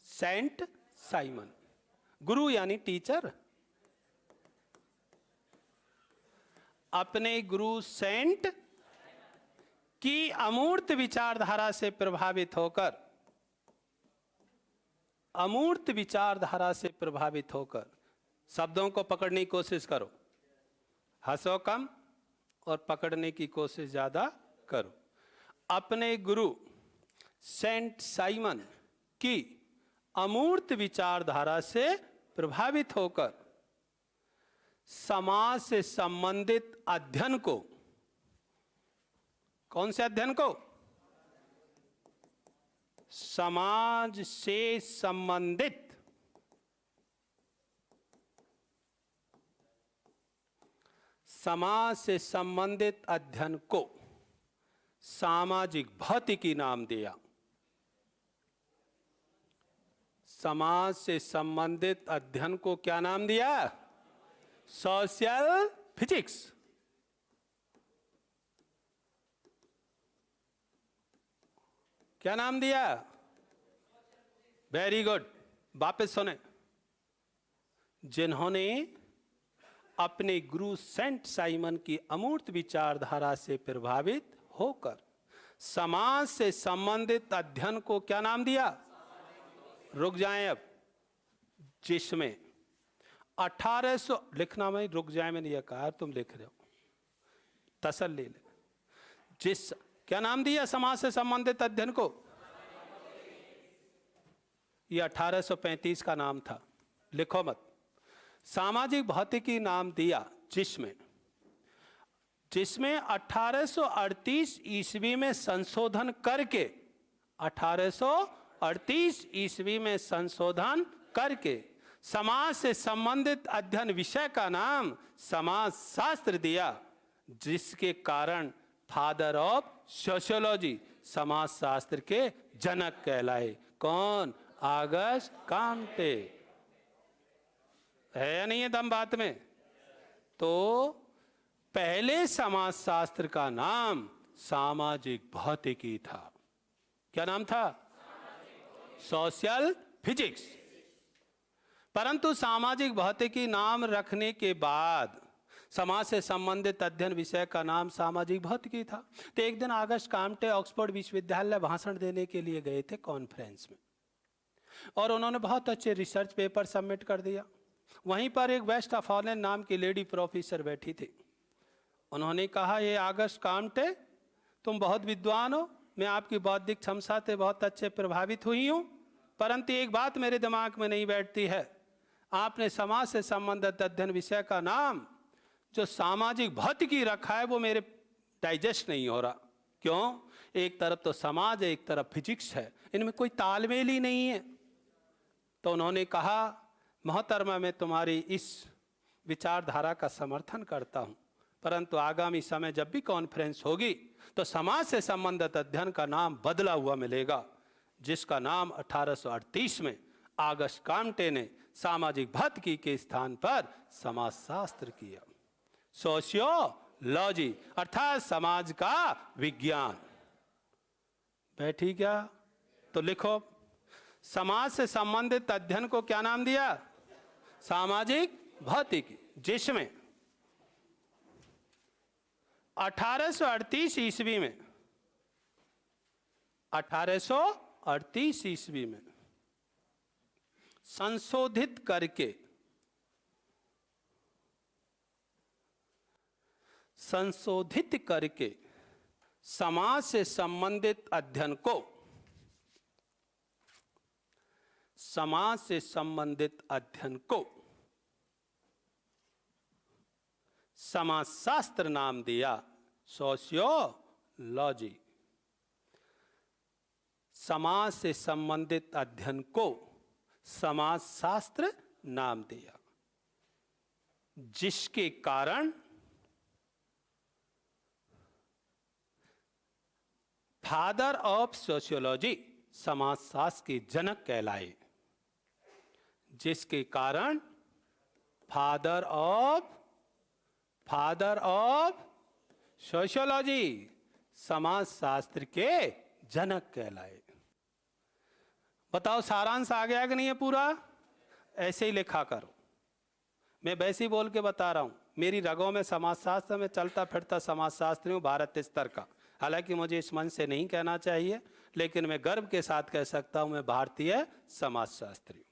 सेंट साइमन गुरु यानी टीचर, अपने गुरु सेंट की अमूर्त विचारधारा से प्रभावित होकर, शब्दों को पकड़ने की कोशिश करो, हंसो कम और पकड़ने की कोशिश ज्यादा करो। अपने गुरु सेंट साइमन की अमूर्त विचारधारा से प्रभावित होकर समाज से संबंधित अध्ययन को, कौन से अध्ययन को? समाज से संबंधित अध्ययन को सामाजिक भौतिकी नाम दिया। समाज से संबंधित अध्ययन को क्या नाम दिया? Social physics. क्या नाम दिया? Very good. वापस सुने। जिन्होंने अपने गुरु सेंट साइमन की अमूर्त विचारधारा से प्रभावित होकर समाज से संबंधित अध्ययन को क्या नाम दिया? रुक जाएं अब। जिसमें 1800 लिखना, मैं रुक जाए मैंने यह कहा, तुम लिख रहे हो, तसल्ली ले। जिस क्या नाम दिया समाज से संबंधित अध्ययन को? यह 1835 का नाम था, लिखो मत। सामाजिक भौतिकी नाम दिया जिसमें 1838 ईस्वी में संशोधन करके 1838 ईस्वी में संशोधन करके समाज से संबंधित अध्ययन विषय का नाम समाज शास्त्र दिया, जिसके कारण फादर ऑफ सोशियोलॉजी, समाज शास्त्र के जनक कहलाए। कौन? Auguste Comte. है या नहीं है दम बात में? तो पहले समाज शास्त्र का नाम सामाजिक भौतिकी था। क्या नाम था? Social physics. परंतु सामाजिक भौतिकी नाम रखने के बाद समाज से संबंधित अध्ययन विषय का नाम सामाजिक भौतिकी था। तो एक दिन ऑगस्ट काम्टे ऑक्सफोर्ड विश्वविद्यालय भाषण देने के लिए गए थे कॉन्फ्रेंस में, और उन्होंने बहुत अच्छे रिसर्च पेपर सबमिट कर दिया। वहीं पर एक वेस्टफॉलन नाम की लेडी प्रोफेसर बैठी थी। उन्होंने कहा, ये ऑगस्ट काम्टे, तुम बहुत विद्वान हो, मैं आपकी बौद्धिक क्षमता से बहुत अच्छे प्रभावित हुई हूँ, परंतु एक बात मेरे दिमाग में नहीं बैठती है। आपने समाज से संबंधित अध्ययन विषय का नाम जो सामाजिक भौतिकी रखा है वो मेरे डाइजेस्ट नहीं हो रहा। क्यों? एक तरफ तो समाज है, एक तरफ फिजिक्स है, इनमें कोई तालमेल ही नहीं है। तो उन्होंने कहा, मोहतरमा, मैं तुम्हारी इस विचारधारा का समर्थन करता हूँ, परंतु आगामी समय जब भी कॉन्फ्रेंस होगी तो समाज से संबंधित अध्ययन का नाम बदला हुआ मिलेगा, जिसका नाम 1838 में ऑगस्ट काम्टे ने सामाजिक भौतिकी के स्थान पर समाजशास्त्र किया। सोशियोलॉजी अर्थात समाज का विज्ञान। बैठी क्या? तो लिखो, समाज से संबंधित अध्ययन को क्या नाम दिया? सामाजिक भौतिकी, जिसमें 1838 ईस्वी में 1838 ईस्वी में संशोधित करके समाज से संबंधित अध्ययन को समाजशास्त्र नाम दिया, सोशियोलॉजी। समाज से संबंधित अध्ययन को समाजशास्त्र नाम दिया, जिसके कारण फादर ऑफ सोशियोलॉजी, समाजशास्त्र के जनक कहलाए। जिसके कारण फादर ऑफ सोशियोलॉजी, समाजशास्त्र के जनक कहलाए। बताओ सारांश आ गया कि नहीं है पूरा? ऐसे ही लिखा करो, मैं वैसे ही बोल के बता रहा हूं। मेरी रगों में समाजशास्त्र में चलता फिरता समाजशास्त्री हूं, भारत स्तर का। हालांकि मुझे इस मन से नहीं कहना चाहिए, लेकिन मैं गर्व के साथ कह सकता हूं मैं भारतीय समाजशास्त्री हूं।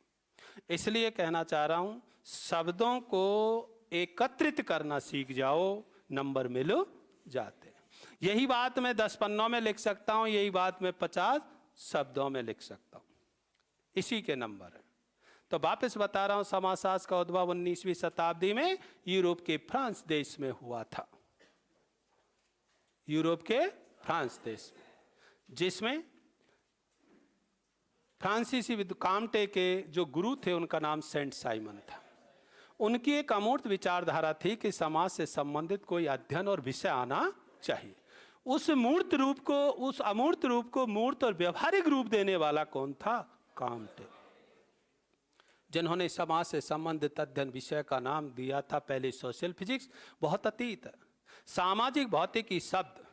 इसलिए कहना चाह रहा हूं, शब्दों को एकत्रित करना सीख जाओ, नंबर मिल जाते हैं। यही बात मैं 10 पन्नों में लिख सकता हूं, यही बात मैं 50 शब्दों में लिख सकता हूं, इसी के नंबर है। तो वापस बता रहा हूं, समाजशास्त्र का उद्भव 19वीं शताब्दी में यूरोप के फ्रांस देश में हुआ था। यूरोप के फ्रांस देश में, जिसमें फ्रांसीसी काम्टे के जो गुरु थे उनका नाम सेंट साइमन था। उनकी एक अमूर्त विचारधारा थी कि समाज से संबंधित कोई अध्ययन और विषय आना चाहिए। उस अमूर्त रूप को मूर्त और व्यवहारिक रूप देने वाला कौन था? काम्टे। जिन्होंने समाज से संबंधित अध्ययन विषय का नाम दिया था पहले सोशल फिजिक्स, बहुत अतीत है। सामाजिक भौतिकी शब्द,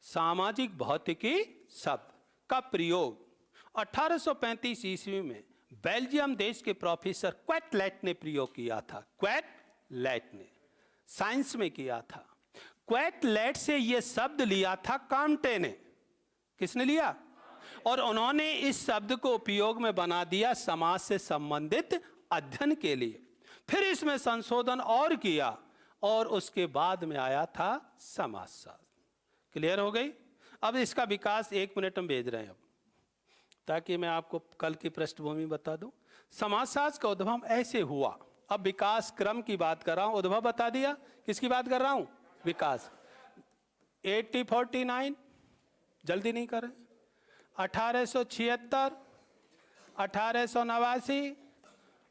सामाजिक भौतिकी शब्द का प्रयोग 1835 ईस्वी में बेल्जियम देश के प्रोफेसर क्वेटलेट ने प्रयोग किया था। क्वेटलेट ने साइंस में किया था। क्वेटलेट से यह शब्द लिया था काम्टे ने। किसने लिया? और उन्होंने इस शब्द को उपयोग में बना दिया समाज से संबंधित अध्ययन के लिए। फिर इसमें संशोधन और किया और उसके बाद में आया था समाजशास्त्र। क्लियर हो गई? अब इसका विकास 1 मिनट में भेज रहे हैं अब, ताकि मैं आपको कल की पृष्ठभूमि बता दूं। समाजशास्त्र का उद्भव ऐसे हुआ। अब विकास क्रम की बात कर रहा हूं, उद्भव बता दिया। किसकी बात कर रहा हूं? विकास। 1849, जल्दी नहीं करें, 1876, 1889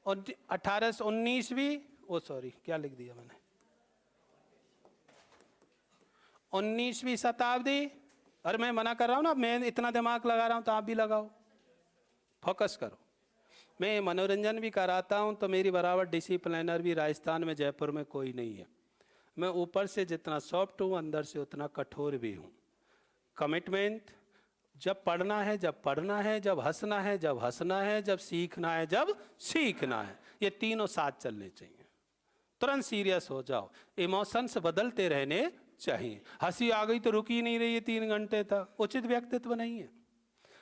और 1819वीं, ओ सॉरी क्या लिख दिया मैंने, 19वीं शताब्दी। अरे मैं मना कर रहा हूं ना, मैं इतना दिमाग लगा रहा हूं तो आप भी लगाओ, फोकस करो। मैं मनोरंजन भी कराता हूं तो मेरी बराबर डिसिप्लिनर भी राजस्थान में, जयपुर में कोई नहीं है। मैं ऊपर से जितना सॉफ्ट हूं, अंदर से उतना कठोर भी हूं। कमिटमेंट, जब पढ़ना है जब पढ़ना है, जब हंसना है जब हंसना है, जब सीखना है जब सीखना है, ये तीनों साथ चलने चाहिए। तुरंत सीरियस हो जाओ, इमोशंस बदलते रहने चाहिए। हंसी आ गई तो रुकी नहीं रही है 3 घंटे तक, उचित व्यक्तित्व नहीं है।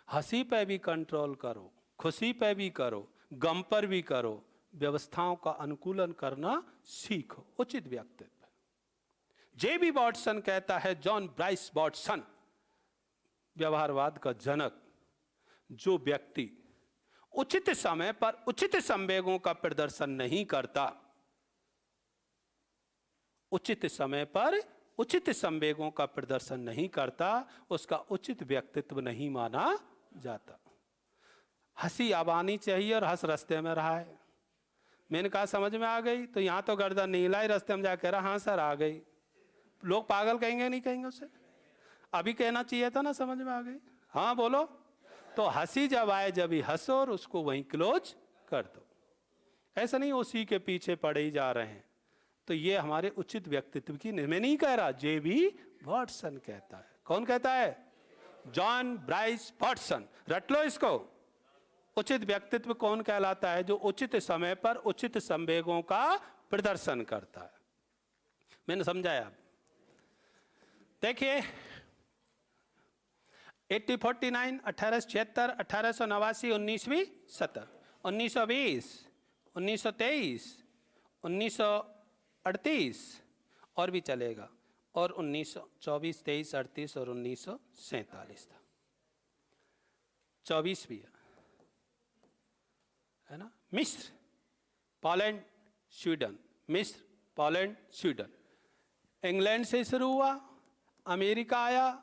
हंसी पे भी कंट्रोल करो, खुशी पे भी करो, गम पर भी करो, व्यवस्थाओं का अनुकूलन करना सीखो, उचित व्यक्तित्व। जेबी वॉटसन कहता है, जॉन ब्राइस वॉटसन, व्यवहारवाद का जनक, जो व्यक्ति उचित समय पर उचित संवेगों का प्रदर्शन नहीं करता, उचित समय पर उचित संवेगों का प्रदर्शन नहीं करता, उसका उचित व्यक्तित्व नहीं माना जाता। हंसी अब आनी चाहिए और हंस रास्ते में रहा है। मैंने कहा समझ में आ गई, तो यहां तो गर्दन नहीं हिलाई, रास्ते में जाकर रहा हाँ सर आ गई। लोग पागल कहेंगे नहीं कहेंगे उसे? अभी कहना चाहिए था ना समझ में आ गई। हाँ बोलो। तो हंसी जब आए जब ही हंसो और उसको वहीं क्लोज कर दो। ऐसा नहीं उसी के पीछे पड़े ही जा रहे हैं। तो ये हमारे उचित व्यक्तित्व की, मैं नहीं कह रहा, जेबी वॉटसन कहता है। कौन कहता है? John Bryce Watson. रट लो इसको। उचित व्यक्तित्व कौन कहलाता है? जो उचित समय पर उचित संवेगों का प्रदर्शन करता है। मैंने समझाया? देखिए 1849, 1876, 1889, 19वीं शतक, 1920, 1923, 1938 और भी चलेगा, और 1924, 23, 38 और 1947 था। 24 भी है ना। मिस्र, पोलैंड, स्वीडन, मिस्र, पोलैंड, स्वीडन। इंग्लैंड से शुरू हुआ, अमेरिका आया,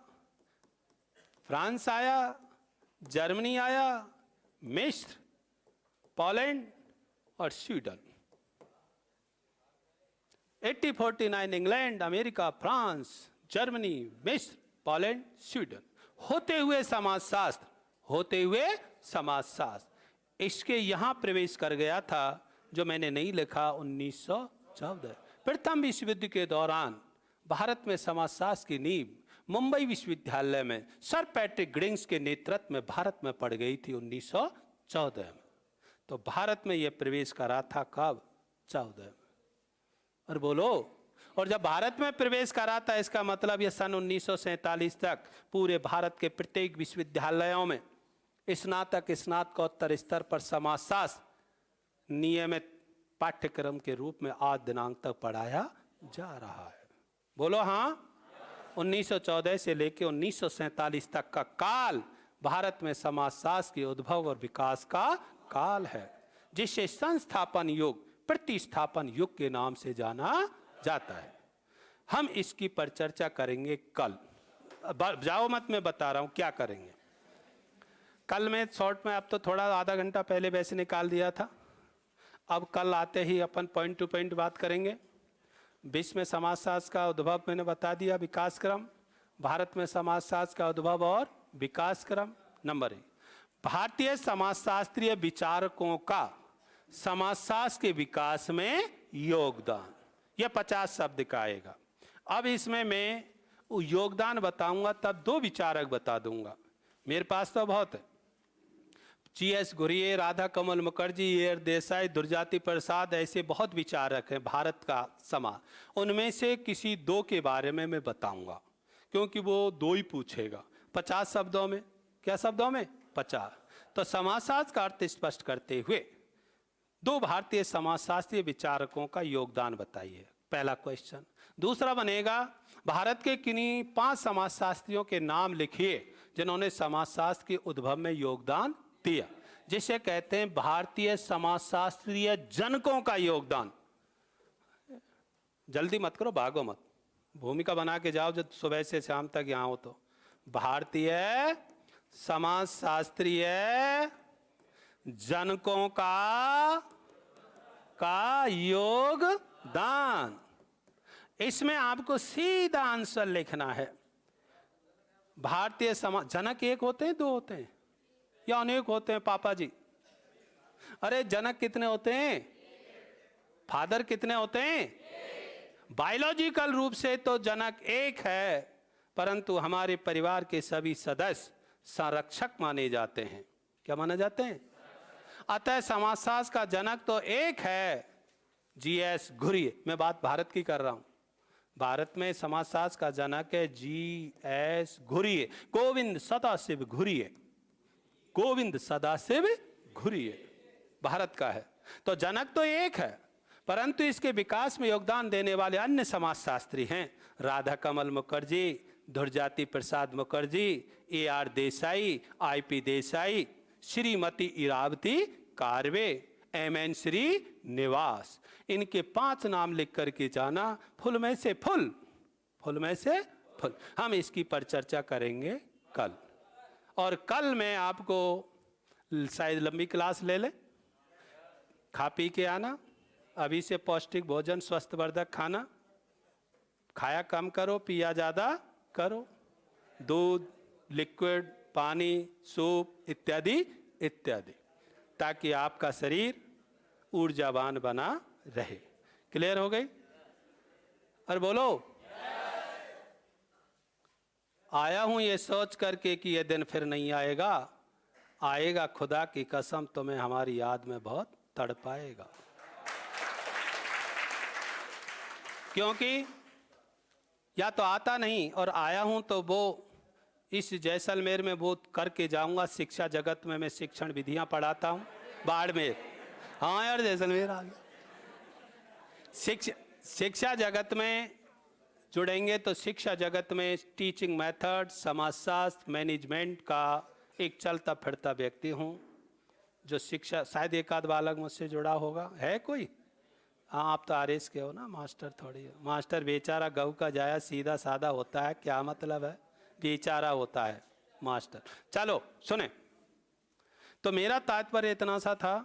फ्रांस आया, जर्मनी आया, मिस्र, पोलैंड और Sweden. 1849 England, America, France, Germany, मिस्र, पोलैंड, स्वीडन। होते हुए समाजशास्त्र, होते हुए समाजशास्त्र इसके यहां प्रवेश कर गया था, जो मैंने नहीं लिखा, 1914। प्रथम विश्व युद्ध के दौरान भारत में समाजशास्त्र की नींव मुंबई विश्वविद्यालय में सर पैट्रिक ग्रिंग्स के नेतृत्व में भारत में पड़ गई थी 1914 में। तो भारत में यह प्रवेश करा था कब? 14 में। और बोलो, और जब भारत में प्रवेश करा था, इसका मतलब यह सन 1947 तक पूरे भारत के प्रत्येक विश्वविद्यालयों में स्नातक स्नातकोत्तर स्तर पर समाजशास्त्र नियमित पाठ्यक्रम के रूप में आज दिनांक तक पढ़ाया जा रहा है। बोलो हाँ। 1914 से लेकर 1947 तक का काल भारत में समाजशास्त्र के उद्भव और विकास का काल है, जिसे संस्थापन युग, प्रतिस्थापन युग के नाम से जाना जाता है। हम इसकी पर चर्चा करेंगे कल। जाओ मत, मैं बता रहा हूं क्या करेंगे कल। मैं शॉर्ट में, अब तो थोड़ा आधा घंटा पहले वैसे निकाल दिया था, अब कल आते ही अपन पॉइंट टू पॉइंट बात करेंगे। विश्व में समाजशास्त्र का उद्भव मैंने बता दिया, विकास क्रम। भारत में समाजशास्त्र का उद्भव और विकास क्रम नंबर 1। भारतीय समाजशास्त्रीय विचारकों का समाजशास्त्र के विकास में योगदान, यह 50 शब्द का आएगा। अब इसमें मैं योगदान बताऊंगा तब 2 विचारक बता दूंगा, मेरे पास तो बहुत है। G.S. घुरिये, राधा कमल मुखर्जी, E.R. देसाई, दुर्जाति प्रसाद, ऐसे बहुत विचारक हैं भारत का समाज। उनमें से किसी 2 के बारे में मैं बताऊंगा, क्योंकि वो 2 ही पूछेगा 50 शब्दों में। क्या शब्दों में? 50। तो समाजशास्त्र का अर्थ स्पष्ट करते हुए 2 भारतीय समाजशास्त्रीय विचारकों का योगदान बताइए, पहला क्वेश्चन। दूसरा बनेगा, भारत के किन्हीं 5 समाजशास्त्रियों के नाम लिखिए जिन्होंने समाजशास्त्र के उद्भव में योगदान दिया, जिसे कहते हैं भारतीय समाजशास्त्रीय जनकों का योगदान। जल्दी मत करो, भागो मत, भूमिका बना के जाओ जो सुबह से शाम तक यहाँ हो। तो भारतीय समाजशास्त्रीय जनकों का योगदान। इसमें आपको सीधा आंसर लिखना है। भारतीय समाज, जनक एक होते हैं 2 होते हैं या अनेक होते हैं पापा जी? अरे जनक कितने होते हैं? फादर कितने होते हैं? बायोलॉजिकल रूप से तो जनक एक है, परंतु हमारे परिवार के सभी सदस्य संरक्षक माने जाते हैं। क्या माने जाते हैं? अतः समाजशास्त्र का जनक तो एक है, G.S. घुरिये। मैं बात भारत की कर रहा हूं। भारत में समाजशास्त्र का जनक है G.S. घुरिये, गोविंद सदाशिव घुरिये। गोविंद सदाशिव घुरिये भारत का है। तो जनक तो एक है, परंतु इसके विकास में योगदान देने वाले अन्य समाजशास्त्री हैं। राधा कमल Mukherjee, दुर्जाति Prasad Mukherjee, E.R. Desai, I.P. Desai, Shrimati Iravati Karve, M.N. Srinivas. इनके 5 नाम लिख करके जाना। फुल में से फुल, फुल में से फुल। हम इसकी पर चर्चा करेंगे कल, और कल मैं आपको शायद लंबी क्लास ले ले। खा पी के आना, अभी से पौष्टिक भोजन, स्वस्थवर्धक खाना खाया कम करो, पिया ज़्यादा करो। दूध, लिक्विड, पानी, सूप इत्यादि इत्यादि, ताकि आपका शरीर ऊर्जावान बना रहे। क्लियर हो गई? और बोलो, आया हूं ये सोच करके कि ये दिन फिर नहीं आएगा। आएगा, खुदा की कसम, तुम्हें हमारी याद में बहुत तड़पाएगा। क्योंकि या तो आता नहीं, और आया हूं तो वो इस जैसलमेर में वो करके जाऊंगा। शिक्षा जगत में मैं शिक्षण विधियां पढ़ाता हूं। बाड़मेर, हाँ यार जैसलमेर आ गया। शिक्षा जगत में जुड़ेंगे तो शिक्षा जगत में टीचिंग मेथड, समाजशास्त्र, मैनेजमेंट का एक चलता फिरता व्यक्ति हूँ जो शिक्षा, शायद एक आध बालक मुझसे जुड़ा होगा। है कोई? हाँ, आप तो आरएस के हो ना, मास्टर थोड़ी है। मास्टर बेचारा गऊ का जाया सीधा साधा होता है, क्या मतलब है? बेचारा होता है मास्टर। चलो सुने, तो मेरा तात्पर्य इतना सा था,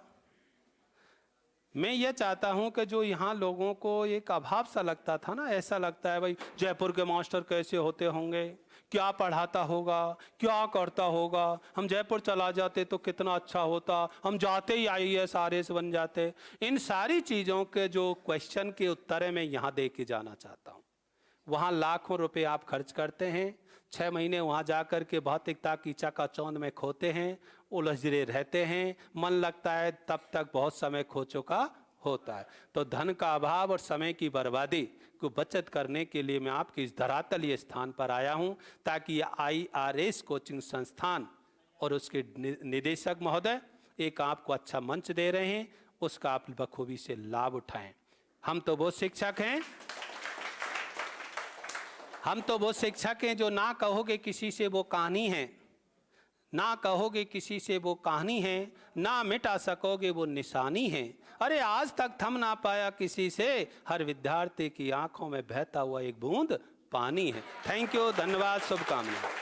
मैं ये चाहता हूं कि जो यहाँ लोगों को एक अभाव सा लगता था ना, ऐसा लगता है भाई जयपुर के मास्टर कैसे होते होंगे, क्या पढ़ाता होगा, क्या करता होगा, हम जयपुर चला जाते तो कितना अच्छा होता, हम जाते ही IAS RAS बन जाते। इन सारी चीज़ों के जो क्वेश्चन के उत्तर मैं यहाँ दे के जाना चाहता हूँ। वहाँ लाखों रुपए आप खर्च करते हैं, 6 महीने वहाँ जा कर के भौतिकता की चकाचौंध में खोते हैं, उलझे रहते हैं, मन लगता है तब तक बहुत समय खो चुका होता है। तो धन का अभाव और समय की बर्बादी को बचत करने के लिए मैं आपके इस धरातलीय स्थान पर आया हूँ, ताकि IRS कोचिंग संस्थान और उसके निदेशक महोदय एक आपको अच्छा मंच दे रहे हैं, उसका आप बखूबी से लाभ उठाएं। हम तो वो शिक्षक हैं, हम तो वो शिक्षक हैं जो ना कहोगे किसी से वो कहानी है, ना कहोगे किसी से वो कहानी है, ना मिटा सकोगे वो निशानी है। अरे आज तक थम ना पाया किसी से, हर विद्यार्थी की आंखों में बहता हुआ एक बूंद पानी है। थैंक यू, धन्यवाद, शुभकामनाएं।